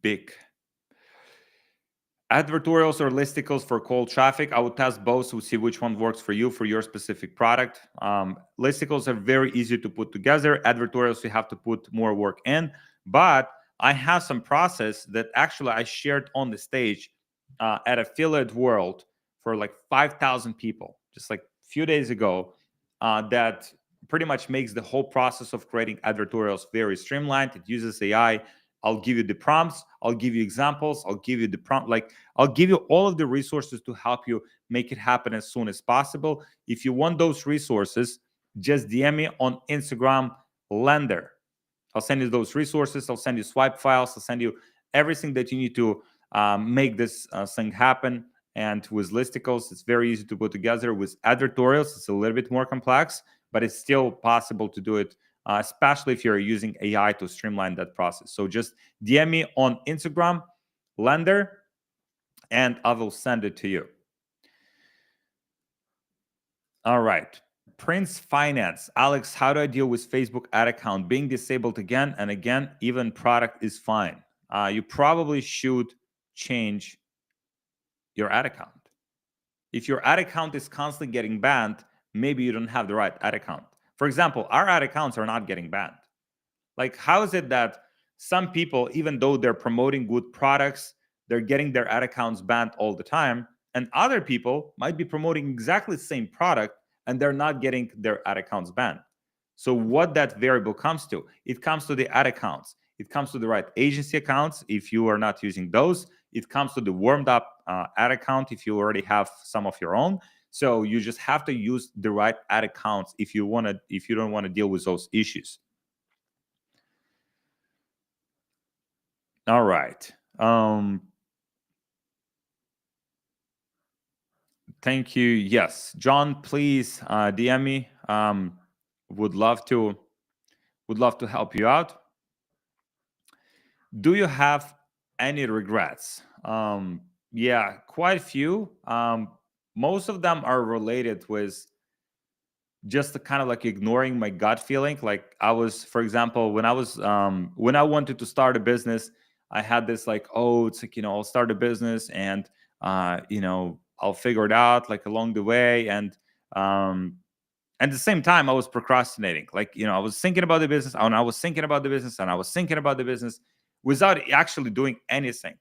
Bick. Advertorials or listicles for cold traffic? I would test both to see which one works for you, for your specific product. Listicles are very easy to put together. Advertorials, you have to put more work in. But I have some process that actually I shared on the stage at Affiliate World for like 5,000 people, just like a few days ago, that pretty much makes the whole process of creating advertorials very streamlined. It uses AI. I'll give you the prompts, I'll give you examples, I'll give you the prompt, like I'll give you all of the resources to help you make it happen as soon as possible. If you want those resources, just DM me on Instagram, Lender. I'll send you those resources. I'll send you swipe files. I'll send you everything that you need to make this thing happen. And with listicles, it's very easy to put together. With advertorials, it's a little bit more complex, but it's still possible to do it, especially if you're using AI to streamline that process. So just DM me on Instagram, Lender, and I will send it to you. All right. Prince Finance. Alex, how do I deal with Facebook ad account being disabled again and again? Even product is fine. You probably should change your ad account. If your ad account is constantly getting banned, maybe you don't have the right ad account. For example, our ad accounts are not getting banned. Like, how is it that some people, even though they're promoting good products, they're getting their ad accounts banned all the time, and other people might be promoting exactly the same product and they're not getting their ad accounts banned? So what that variable comes to, it comes to the ad accounts. It comes to the right agency accounts if you are not using those. It comes to the warmed up ad account if you already have some of your own. So you just have to use the right ad accounts if you don't want to deal with those issues. All right. Thank you. Yes, John, please DM me. Would love to help you out. Do you have any regrets? Yeah, quite a few. Most of them are related with just the kind of like ignoring my gut feeling. Like I was, for example, when I wanted to start a business, I had this like, oh, it's like, I'll start a business and I'll figure it out like along the way. And at the same time, I was procrastinating. Like, I was thinking about the business and I was thinking about the business and I was thinking about the business without actually doing anything.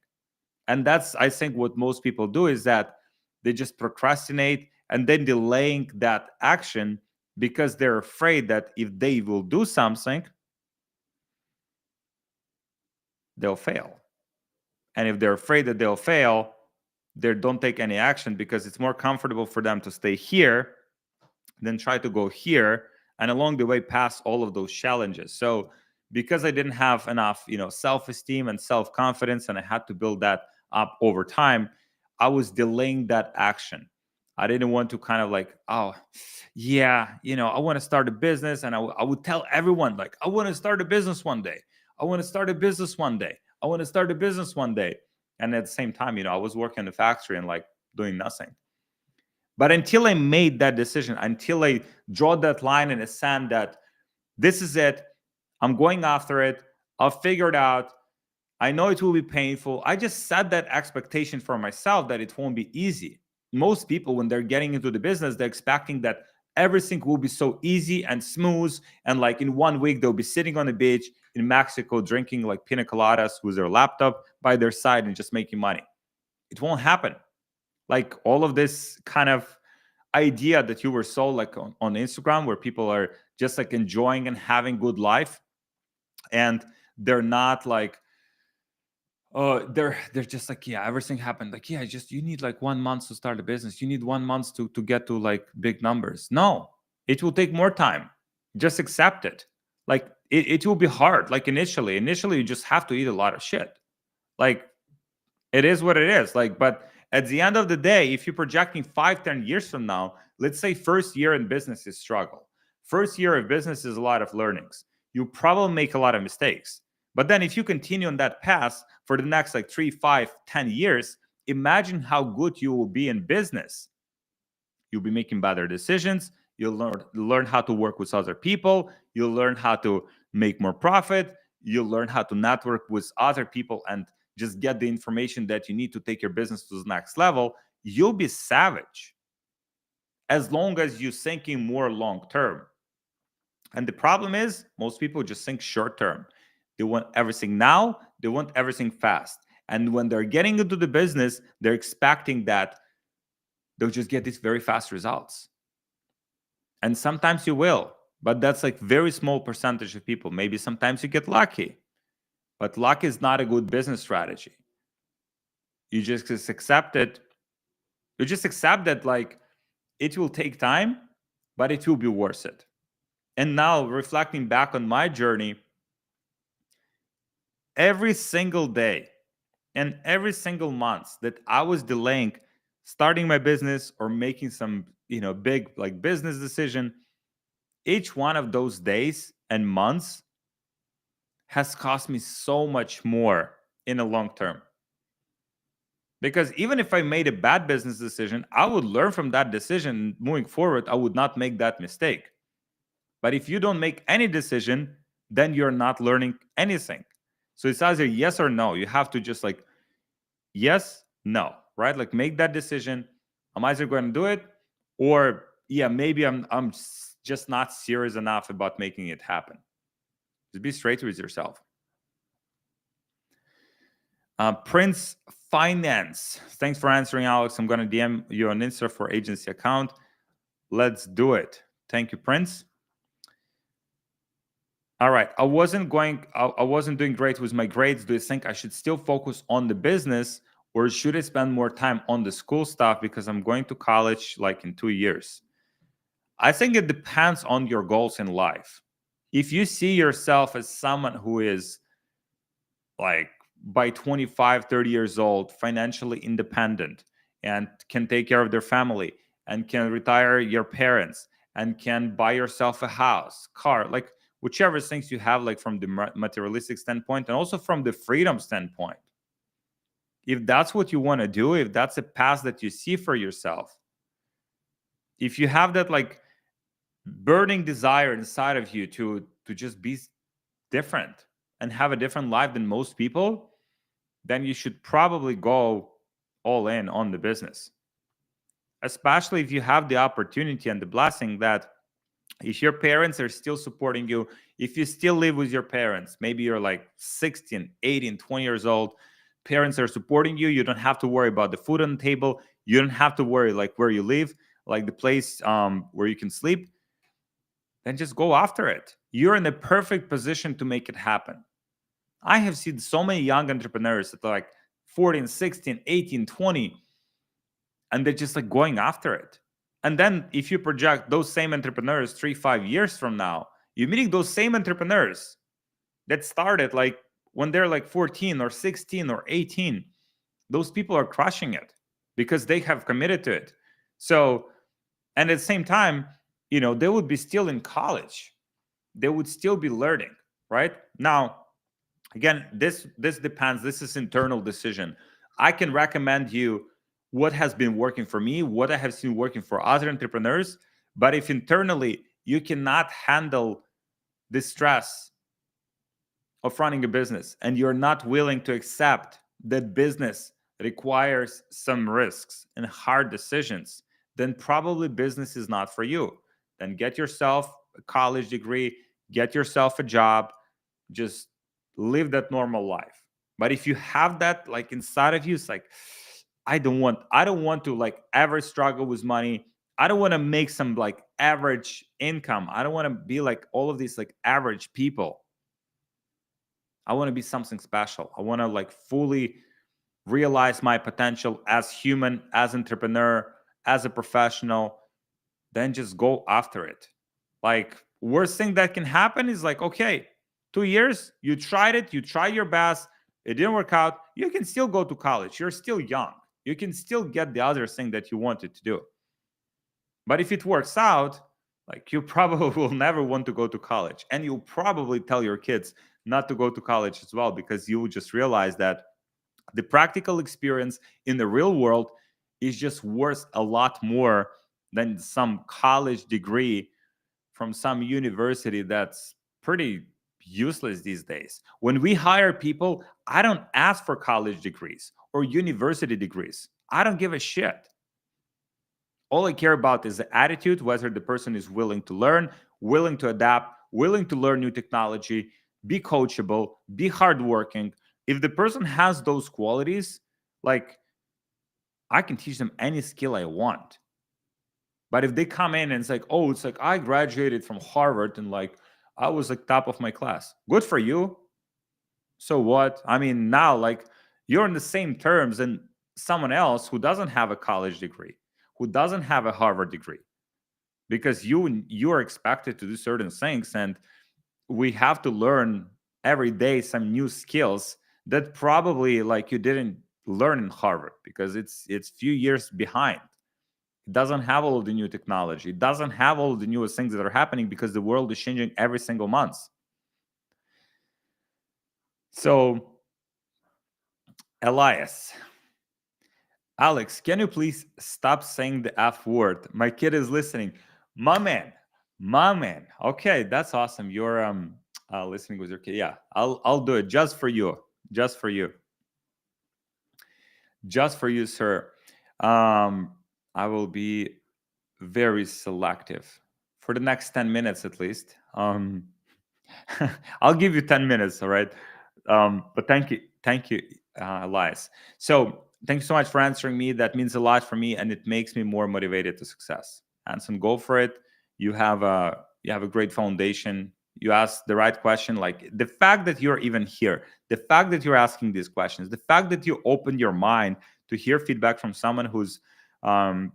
And that's, I think, what most people do is that they just procrastinate and then delaying that action because they're afraid that if they will do something, they'll fail. And if they're afraid that they'll fail, they don't take any action because it's more comfortable for them to stay here than try to go here and along the way pass all of those challenges. So because I didn't have enough, self-esteem and self-confidence, and I had to build that up over time, I was delaying that action. I didn't want to kind of like, oh, yeah, I want to start a business. And I would tell everyone, like, I want to start a business one day. I want to start a business one day. I want to start a business one day. And at the same time, I was working in the factory and like doing nothing. But until I made that decision, until I draw that line in the sand that this is it, I'm going after it, I'll figure it out. I know it will be painful. I just set that expectation for myself that it won't be easy. Most people, when they're getting into the business, they're expecting that everything will be so easy and smooth. And like in 1 week, they'll be sitting on the beach in Mexico, drinking like pina coladas with their laptop by their side and just making money. It won't happen. Like all of this kind of idea that you were sold like on Instagram, where people are just like enjoying and having good life, and they're not like, oh, they're just like, yeah, everything happened. Like, yeah, you need like 1 month to start a business. You need 1 month to get to like big numbers. No, it will take more time. Just accept it. Like it will be hard. Like initially you just have to eat a lot of shit. Like it is what it is. Like, but at the end of the day, if you're projecting 5-10 years from now, let's say first year in business is struggle. First year of business is a lot of learnings. You probably make a lot of mistakes. But then if you continue on that path for the next like 3, 5, 10 years, imagine how good you will be in business. You'll be making better decisions. You'll learn how to work with other people. You'll learn how to make more profit. You'll learn how to network with other people and just get the information that you need to take your business to the next level. You'll be savage as long as you're thinking more long term. And the problem is most people just think short term. They want everything now. They want everything fast. And when they're getting into the business, they're expecting that they'll just get these very fast results. And sometimes you will, but that's like very small percentage of people. Maybe sometimes you get lucky. But luck is not a good business strategy. You just accept it. You just accept that like it will take time, but it will be worth it. And now reflecting back on my journey, every single day and every single month that I was delaying starting my business or making some, big like business decision, each one of those days and months has cost me so much more in the long term. Because even if I made a bad business decision, I would learn from that decision moving forward. I would not make that mistake. But if you don't make any decision, then you're not learning anything. So it's either yes or no. You have to just like, yes, no, right? Like make that decision. I'm either going to do it, or yeah, maybe I'm just not serious enough about making it happen. Just be straight with yourself. Prince Finance. Thanks for answering, Alex. I'm going to DM you on Insta for agency account. Let's do it. Thank you, Prince. All right. I wasn't doing great with my grades. Do you think I should still focus on the business, or should I spend more time on the school stuff because I'm going to college like in 2 years? I think it depends on your goals in life. If you see yourself as someone who is like by 25, 30 years old, financially independent and can take care of their family and can retire your parents and can buy yourself a house, car, like whichever things you have, like from the materialistic standpoint and also from the freedom standpoint. If that's what you want to do, if that's a path that you see for yourself, if you have that like burning desire inside of you to just be different and have a different life than most people, then you should probably go all in on the business. Especially if you have the opportunity and the blessing that if your parents are still supporting you, if you still live with your parents, maybe you're like 16, 18, 20 years old, parents are supporting you, you don't have to worry about the food on the table, you don't have to worry like where you live, like the place where you can sleep, then just go after it. You're in the perfect position to make it happen. I have seen so many young entrepreneurs that are like 14, 16, 18, 20, and they're just like going after it. And then if you project those same entrepreneurs 3-5 years from now, you're meeting those same entrepreneurs that started like when they're like 14 or 16 or 18. Those people are crushing it because they have committed to it. So, and at the same time, they would be still in college. They would still be learning, right? Now, again, this depends. This is internal decision. I can recommend you what has been working for me, what I have seen working for other entrepreneurs. But if internally you cannot handle the stress of running a business and you're not willing to accept that business requires some risks and hard decisions, then probably business is not for you. Then get yourself a college degree, get yourself a job, just live that normal life. But if you have that like inside of you, it's like, I don't want to like ever struggle with money. I don't want to make some like average income. I don't want to be like all of these like average people. I want to be something special. I want to like fully realize my potential as human, as entrepreneur, as a professional. Then just go after it. Like worst thing that can happen is like, okay, 2 years, you tried it, you tried your best, it didn't work out. You can still go to college. You're still young. You can still get the other thing that you wanted to do. But if it works out, like you probably will never want to go to college. And you'll probably tell your kids not to go to college as well, because you will just realize that the practical experience in the real world is just worth a lot more than some college degree from some university that's pretty useless these days. When we hire people, I don't ask for college degrees or university degrees. I don't give a shit. All I care about is the attitude, whether the person is willing to learn, willing to adapt, willing to learn new technology, be coachable, be hardworking. If the person has those qualities, like I can teach them any skill I want. But if they come in and it's like, oh, it's like I graduated from Harvard and like I was like top of my class. Good for you. So what? I mean, now like you're in the same terms and someone else who doesn't have a college degree, who doesn't have a Harvard degree, because you are expected to do certain things, and we have to learn every day some new skills that probably like you didn't learn in Harvard because it's few years behind. It doesn't have all of the new technology. It doesn't have all of the newest things that are happening because the world is changing every single month. So, Elias, Alex, can you please stop saying the F word? My kid is listening. My man, my man. Okay, that's awesome. You're listening with your kid. Yeah, I'll do it just for you. Just for you. Just for you, sir. Um, I will be very selective for the next 10 minutes at least. I'll give you 10 minutes, all right? But thank you, Elias. So thank you so much for answering me. That means a lot for me, and it makes me more motivated to success. Anson, go for it. You have a great foundation. You asked the right question. Like the fact that you're even here, the fact that you're asking these questions, the fact that you opened your mind to hear feedback from someone who's a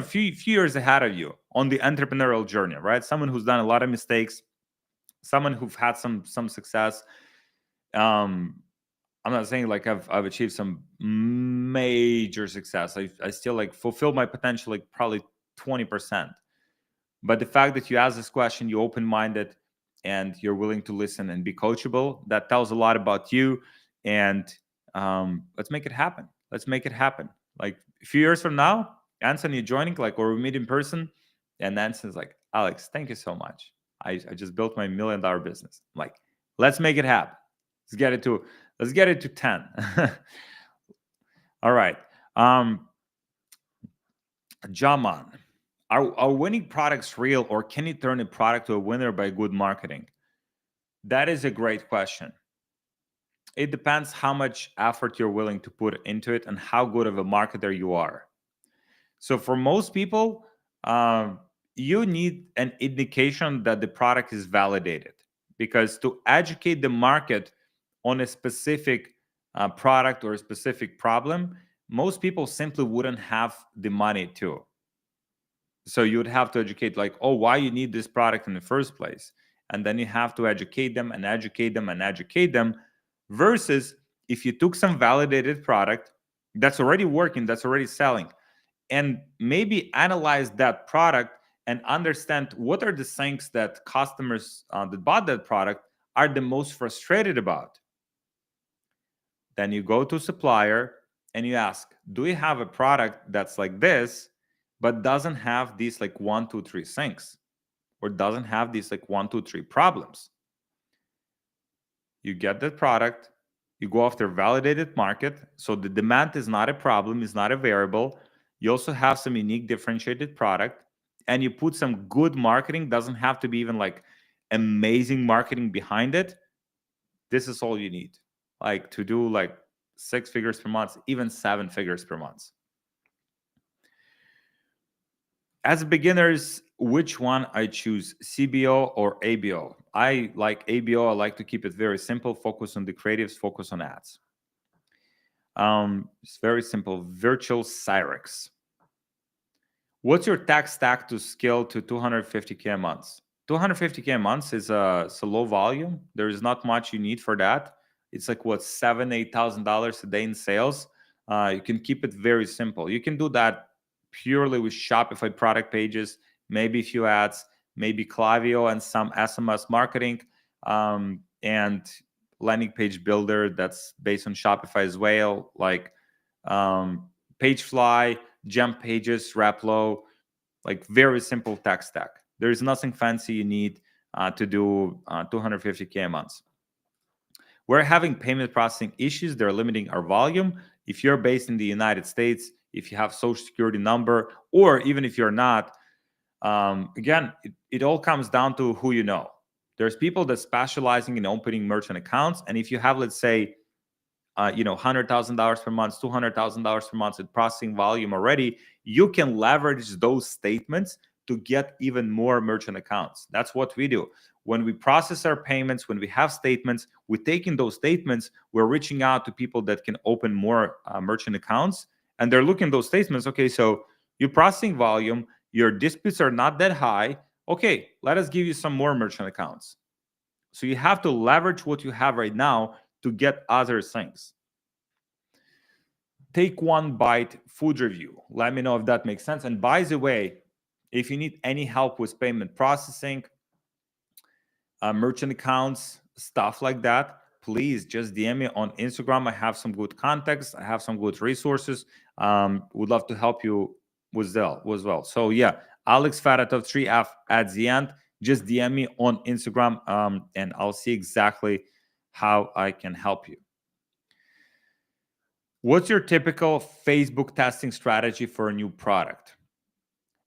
few years ahead of you on the entrepreneurial journey, right? Someone who's done a lot of mistakes, someone who've had some success. um I'm not saying like I've achieved some major success. I still like fulfill my potential like probably 20%. But the fact that you ask this question, you open minded, and you're willing to listen and be coachable, that tells a lot about you. And let's make it happen. Let's make it happen. Like a few years from now, Anthony joining, like, or we meet in person, and Anson's like, Alex, thank you so much. I just built my $1 million business. I'm like, let's make it happen. Let's get it to 10. All right. Jaman, are winning products real, or can you turn a product to a winner by good marketing? That is a great question. It depends how much effort you're willing to put into it and how good of a marketer you are. So for most people, you need an indication that the product is validated, because to educate the market on a specific product or a specific problem, most people simply wouldn't have the money to. So you would have to educate, like, oh, why you need this product in the first place, and then you have to educate them and educate them and educate them. Versus if you took some validated product that's already working, that's already selling, and maybe analyze that product and understand what are the things that customers that bought that product are the most frustrated about. Then you go to supplier and you ask, do you have a product that's like this, but doesn't have these like 1, 2, 3 things, or doesn't have these like 1, 2, 3 problems? You get that product, you go after validated market. So the demand is not a problem, is not a variable. You also have some unique differentiated product, and you put some good marketing. Doesn't have to be even like amazing marketing behind it. This is all you need, like to do like 6 figures per month, even 7 figures per month. As beginners, which one I choose, CBO or ABO? I like ABO. I like to keep it very simple, focus on the creatives, focus on ads. It's very simple. Virtual Cyrex. What's your tech stack to scale to 250K a month? 250K a month is it's a low volume. There is not much you need for that. It's like what, $7,000-8,000 a day in sales. You can keep it very simple. You can do that purely with Shopify product pages, maybe a few ads, maybe Klaviyo and some SMS marketing, and landing page builder that's based on Shopify as well, like Pagefly, Jump Pages, Raplo, like very simple tech stack. There's nothing fancy you need to do 250K a month. We're having payment processing issues. They're limiting our volume. If you're based in the United States, if you have social security number, or even if you're not, again, it all comes down to who you know. There's people that specializing in opening merchant accounts. And if you have, let's say, $100,000 per month, $200,000 per month in processing volume already, you can leverage those statements to get even more merchant accounts. That's what we do. when we process our payments, when we have statements, we're taking those statements, we're reaching out to people that can open more merchant accounts, and they're looking at those statements. Okay, so you're processing volume, your disputes are not that high. Okay, let us give you some more merchant accounts. So you have to leverage what you have right now to get other things. Take one bite food review. Let me know if that makes sense. And by the way, if you need any help with payment processing, merchant accounts, stuff like that, please just DM me on Instagram. I have some good context. I have some good resources. Would love to help you with that as well. So yeah, Alex Faratov 3F at the end. Just DM me on Instagram, and I'll see exactly how I can help you. What's your typical Facebook testing strategy for a new product?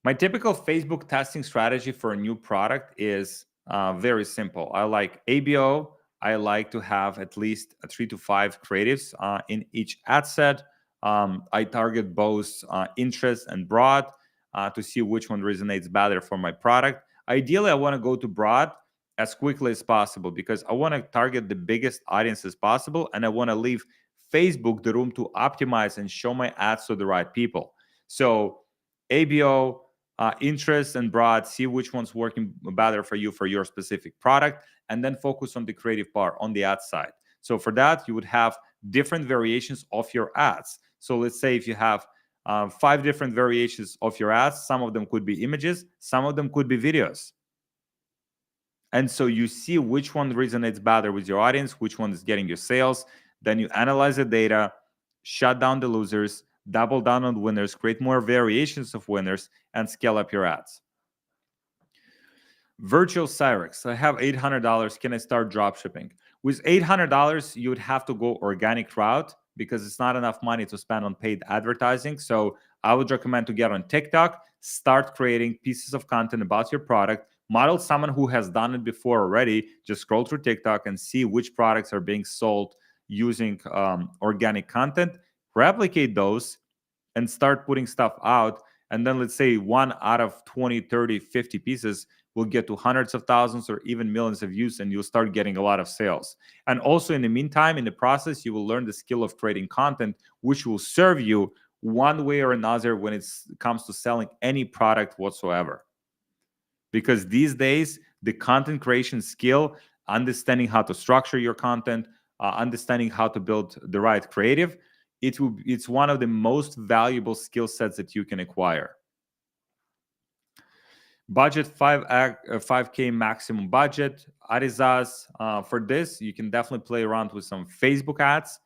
My typical Facebook testing strategy for a new product is very simple. I like ABO. I like to have at least 3 to 5 creatives in each ad set. I target both interest and broad to see which one resonates better for my product. Ideally, I want to go to broad as quickly as possible because I want to target the biggest audience as possible, and I want to leave Facebook the room to optimize and show my ads to the right people. So ABO, interest and broad, see which one's working better for you for your specific product, and then focus on the creative part on the ad side. So for that, you would have different variations of your ads. So let's say if you have 5 different variations of your ads, some of them could be images, some of them could be videos. And so you see which one resonates better with your audience, which one is getting your sales. Then you analyze the data, shut down the losers, double down on winners, create more variations of winners, and scale up your ads. Virtual Cyrex. I have $800. Can I start drop shipping? With $800, you would have to go organic route because it's not enough money to spend on paid advertising. So I would recommend to get on TikTok, start creating pieces of content about your product, model someone who has done it before already. Just scroll through TikTok and see which products are being sold using organic content, replicate those, and start putting stuff out. And then let's say 1 out of 20, 30, 50 pieces will get to hundreds of thousands or even millions of views, and you'll start getting a lot of sales. And also in the meantime, in the process, you will learn the skill of creating content, which will serve you one way or another when it comes to selling any product whatsoever. Because these days, the content creation skill, understanding how to structure your content, understanding how to build the right creative, it's one of the most valuable skill sets that you can acquire. Budget 5K maximum budget. Arizaz, for this, you can definitely play around with some Facebook ads,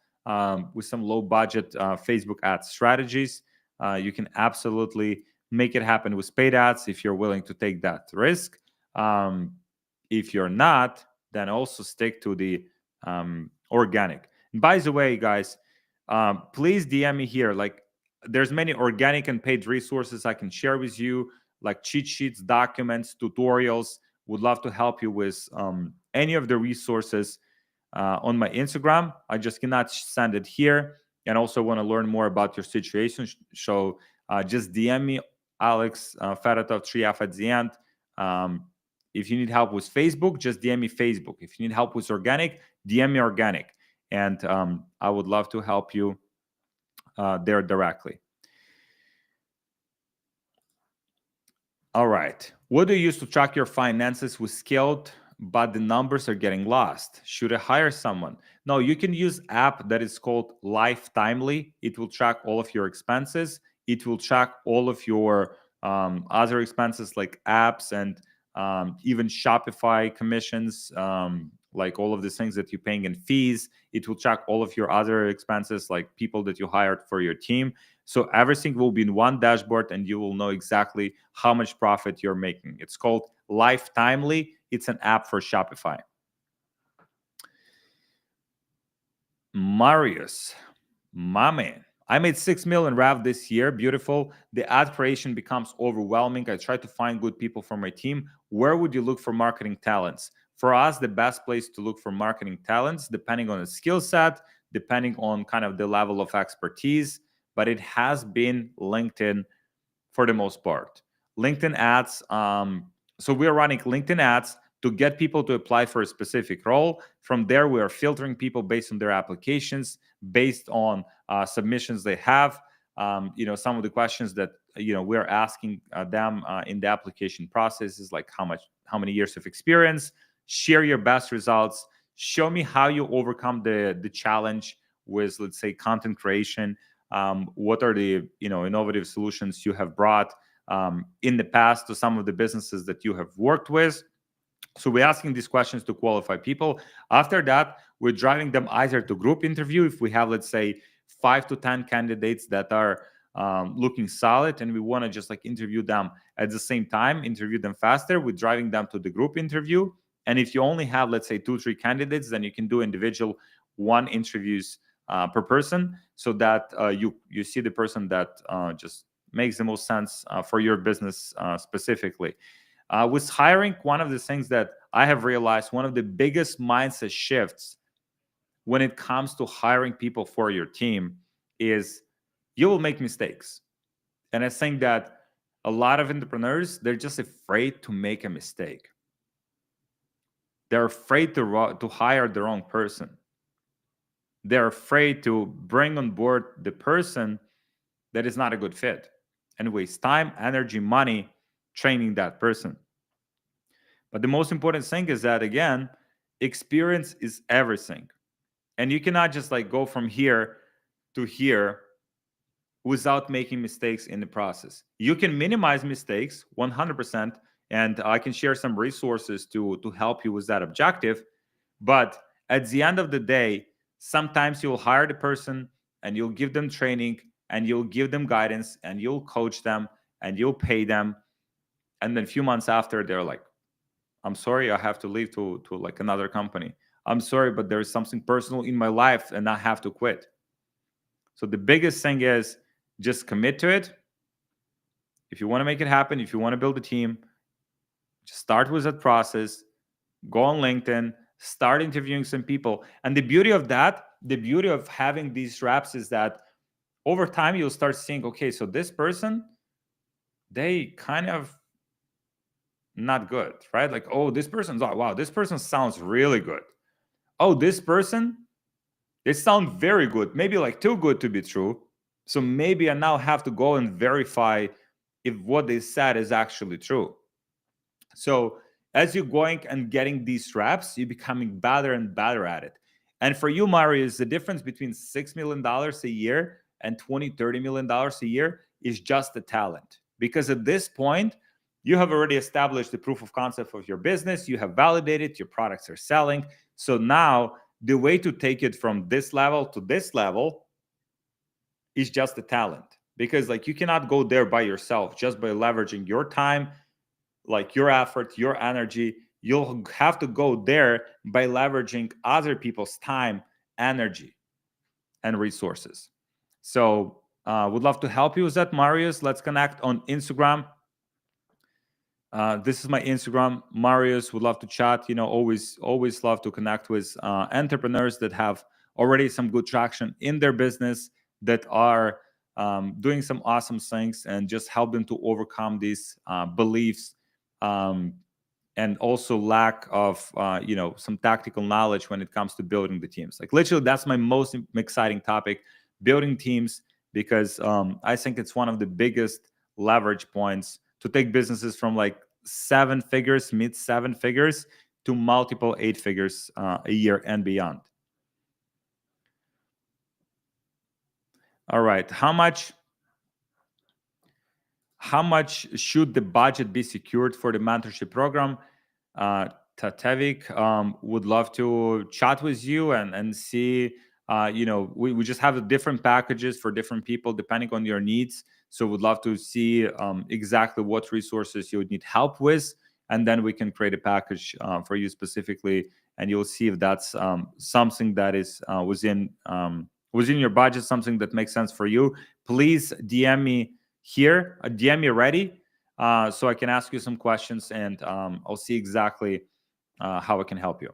with some low budget Facebook ad strategies. You can absolutely make it happen with paid ads if you're willing to take that risk. If you're not, then also stick to the organic. And by the way, guys, please DM me here. Like, there's many organic and paid resources I can share with you, like cheat sheets, documents, tutorials. Would love to help you with any of the resources on my Instagram. I just cannot send it here. And also want to learn more about your situation. So just DM me, Alex Faratov 3F at the end. If you need help with Facebook, just DM me Facebook. If you need help with organic, DM me organic. And I would love to help you there directly. All right. What do you use to track your finances with Skilled, but the numbers are getting lost? Should I hire someone? No, you can use app that is called Lifetimely. It will track all of your expenses. It will track all of your other expenses like apps and even Shopify commissions, like all of these things that you're paying in fees. It will track all of your other expenses like people that you hired for your team. So everything will be in one dashboard and you will know exactly how much profit you're making. It's called Lifetimely. It's an app for Shopify. Marius, my man. I made 6 million rev this year. Beautiful. The ad creation becomes overwhelming. I try to find good people for my team. Where would you look for marketing talents? For us, the best place to look for marketing talents, depending on the skill set, depending on kind of the level of expertise, but it has been LinkedIn for the most part. LinkedIn ads. So we're running LinkedIn ads to get people to apply for a specific role. From there, we are filtering people based on their applications, based on submissions they have. Some of the questions that we're asking them in the application process is like how many years of experience, share your best results, show me how you overcome the challenge with, let's say, content creation. What are the innovative solutions you have brought in the past to some of the businesses that you have worked with? So we're asking these questions to qualify people. After that, we're driving them either to group interview if we have, let's say, 5 to 10 candidates that are looking solid, and we want to just like interview them at the same time, interview them faster. We're driving them to the group interview. And if you only have, let's say, 2-3 candidates, then you can do individual one interviews per person, so that you see the person that just makes the most sense for your business specifically. With hiring, one of the things that I have realized, one of the biggest mindset shifts when it comes to hiring people for your team is you will make mistakes. And I think that a lot of entrepreneurs, they're just afraid to make a mistake. They're afraid to hire the wrong person. They're afraid to bring on board the person that is not a good fit and waste time, energy, money training that person. But the most important thing is that, again, experience is everything. And you cannot just like go from here to here without making mistakes in the process. You can minimize mistakes 100%, and I can share some resources to help you with that objective. But at the end of the day, sometimes you'll hire the person and you'll give them training and you'll give them guidance and you'll coach them and you'll pay them. And then a few months after, they're like, I'm sorry, I have to leave to like another company. I'm sorry, but there's something personal in my life and I have to quit. So the biggest thing is just commit to it. If you want to make it happen, if you want to build a team, just start with that process. Go on LinkedIn, start interviewing some people. And the beauty of that, the beauty of having these reps is that over time you'll start seeing, okay, so this person, they kind of not good, right? Like, oh, this person's, oh, wow, this person sounds really good. Oh, this person, they sound very good, maybe like too good to be true. So maybe I now have to go and verify if what they said is actually true. So as you're going and getting these reps, you're becoming better and better at it. And for you, Marius, the difference between $6 million a year and $20-30 million a year is just the talent. Because at this point, you have already established the proof of concept of your business. You have validated your products are selling. So now the way to take it from this level to this level is just the talent. Because like you cannot go there by yourself just by leveraging your time, like your effort, your energy. You'll have to go there by leveraging other people's time, energy, and resources. So would love to help you with that, Marius. Let's connect on Instagram. This is my Instagram. Marius, would love to chat. Always love to connect with entrepreneurs that have already some good traction in their business, that are doing some awesome things, and just help them to overcome these beliefs and also lack of some tactical knowledge when it comes to building the teams. Like literally, that's my most exciting topic, building teams, because I think it's one of the biggest leverage points to take businesses from like 7 figures, mid 7 figures, to multiple 8 figures a year and beyond. All right, how much should the budget be secured for the mentorship program? Tatevik would love to chat with you and see. We just have different packages for different people depending on your needs. So would love to see exactly what resources you would need help with, and then we can create a package for you specifically, and you'll see if that's something that is within your budget, something that makes sense for you. Please DM me here, DM me ready, so I can ask you some questions, and I'll see exactly how I can help you.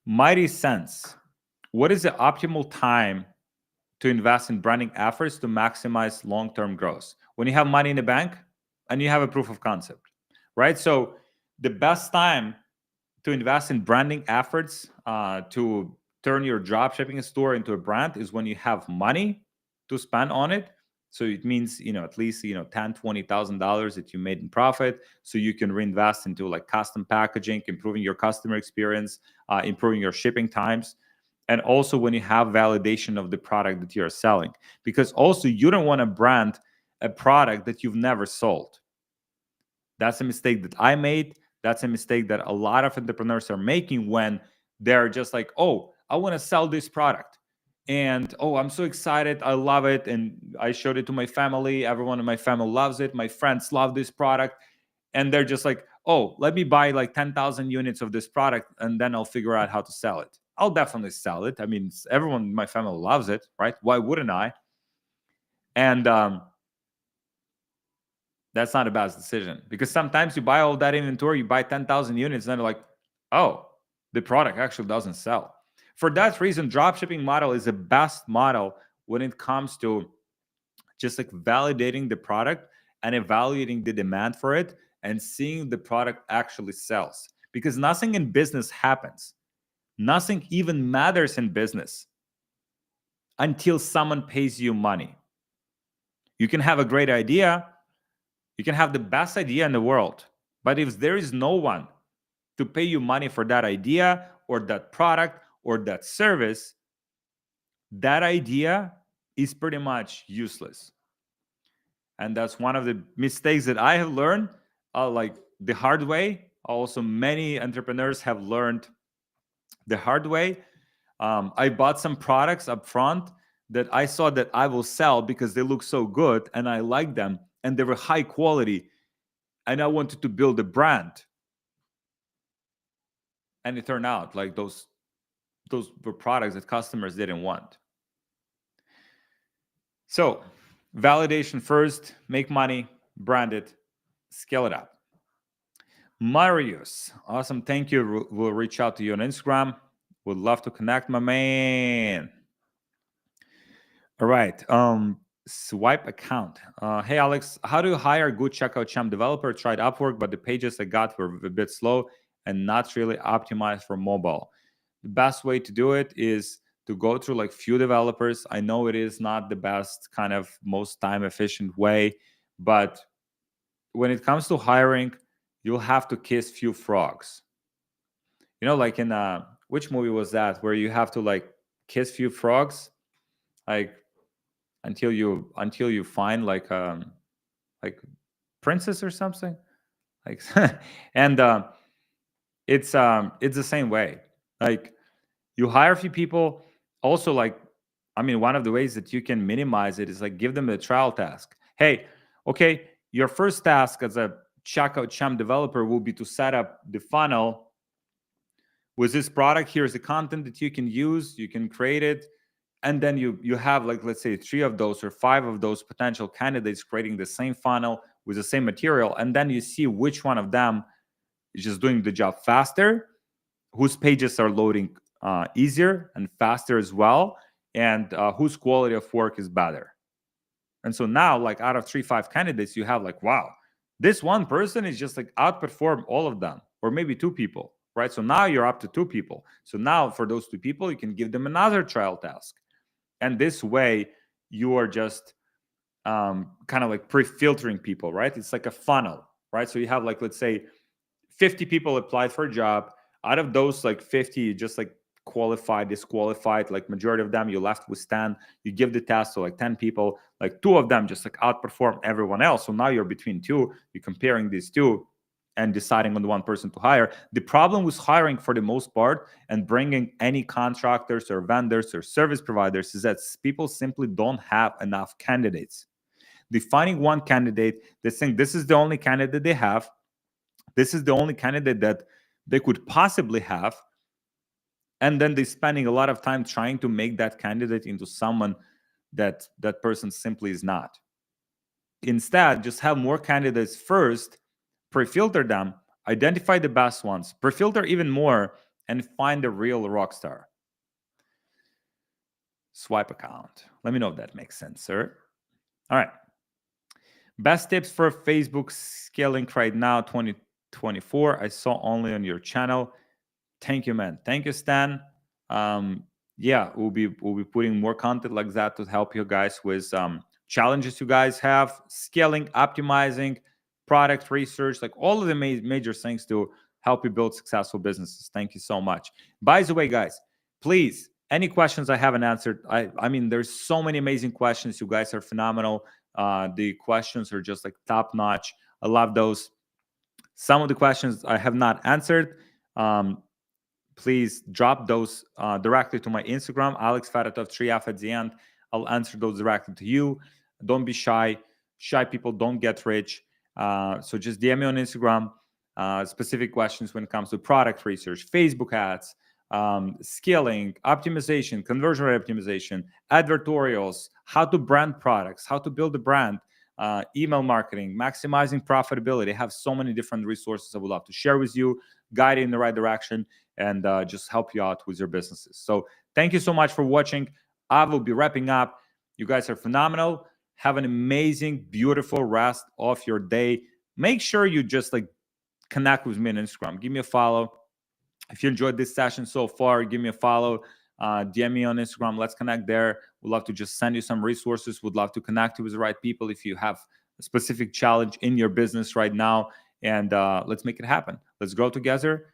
Mighty Sense, what is the optimal time to invest in branding efforts to maximize long-term growth? When you have money in the bank and you have a proof of concept, right? So the best time to invest in branding efforts, to turn your drop shipping store into a brand, is when you have money to spend on it. So it means, at least, $10,000, $20,000 that you made in profit, so you can reinvest into like custom packaging, improving your customer experience, improving your shipping times. And also when you have validation of the product that you're selling, because also you don't want to brand a product that you've never sold. That's a mistake that I made. That's a mistake that a lot of entrepreneurs are making, when they're just like, oh, I want to sell this product. And oh, I'm so excited. I love it. And I showed it to my family. Everyone in my family loves it. My friends love this product. And they're just like, oh, let me buy like 10,000 units of this product, and then I'll figure out how to sell it. I'll definitely sell it. I mean, everyone in my family loves it, right? Why wouldn't I? And that's not a bad decision, because sometimes you buy all that inventory, you buy 10,000 units, and then you're like, oh, the product actually doesn't sell. For that reason, dropshipping model is the best model when it comes to just like validating the product and evaluating the demand for it and seeing the product actually sells. Because nothing in business happens, nothing even matters in business until someone pays you money. You can have a great idea, you can have the best idea in the world, but if there is no one to pay you money for that idea or that product or that service, that idea is pretty much useless. And that's one of the mistakes that I have learned, like the hard way. Also, many entrepreneurs have learned the hard way. I bought some products up front that I saw that I will sell because they look so good and I like them and they were high quality, and I wanted to build a brand. And it turned out like those were products that customers didn't want. So validation first, make money, brand it, scale it up. Marius, awesome. Thank you. We'll reach out to you on Instagram. Would love to connect, my man. All right. Swipe account. Hey, Alex, how do you hire a good checkout champ developer? Tried Upwork, but the pages I got were a bit slow and not really optimized for mobile. The best way to do it is to go through like few developers. I know it is not the best kind of most time efficient way, but when it comes to hiring, you'll have to kiss few frogs. Like in which movie was that where you have to like kiss few frogs, like until you find like princess or something, like and it's the same way. Like you hire a few people. Also, like, I mean, one of the ways that you can minimize it is like give them a trial task. Hey, okay, your first task as a checkout champ developer will be to set up the funnel with this product. Here's the content that you can use, you can create it, and then you have like, let's say 3 of those or 5 of those potential candidates creating the same funnel with the same material, and then you see which one of them is just doing the job faster, whose pages are loading easier and faster as well, and whose quality of work is better. And so now, like out of 3-5 candidates, you have like, wow, this one person is just like outperform all of them, or maybe 2 people, right? So now you're up to 2 people. So now for those 2 people, you can give them another trial task. And this way, you are just kind of like pre-filtering people, right? It's like a funnel, right? So you have like, let's say 50 people applied for a job. Out of those like 50, you just like qualified, disqualified, like majority of them you left with 10. You give the task to like 10 people, like 2 of them just like outperform everyone else. So now you're between 2, you're comparing these 2 and deciding on the one person to hire. The problem with hiring for the most part and bringing any contractors or vendors or service providers is that people simply don't have enough candidates. They're finding one candidate, they think this is the only candidate they have, this is the only candidate that they could possibly have, and then they're spending a lot of time trying to make that candidate into someone that that person simply is not. Instead, just have more candidates first, pre-filter them, identify the best ones, pre-filter even more, and find a real rock star. Swipe account. Let me know if that makes sense, sir. All right. Best tips for Facebook scaling right now, 20 24. I saw only on your channel. Thank you, man. Thank you, Stan. Um, yeah, we'll be putting more content like that to help you guys with challenges you guys have, scaling, optimizing, product research, like all of the major things to help you build successful businesses. Thank you so much. By the way, guys, please, any questions I haven't answered, I mean, there's so many amazing questions. You guys are phenomenal. The questions are just like top notch. I love those. Some of the questions I have not answered. Um, Please drop those directly to my Instagram, Alex Faratov 3F at the end. I'll answer those directly to you. Don't be shy. Shy people don't get rich. So just DM me on Instagram. Specific questions when it comes to product research, Facebook ads, scaling, optimization, conversion rate optimization, advertorials, how to brand products, how to build a brand, email marketing, maximizing profitability. I have so many different resources I would love to share with you, guide you in the right direction, and just help you out with your businesses. So thank you so much for watching. I will be wrapping up. You guys are phenomenal. Have an amazing, beautiful rest of your day. Make sure you just like connect with me on Instagram. Give me a follow. If you enjoyed this session so far, give me a follow. DM me on Instagram. Let's connect there. We'd love to just send you some resources. Would love to connect you with the right people if you have a specific challenge in your business right now. And let's make it happen. Let's grow together.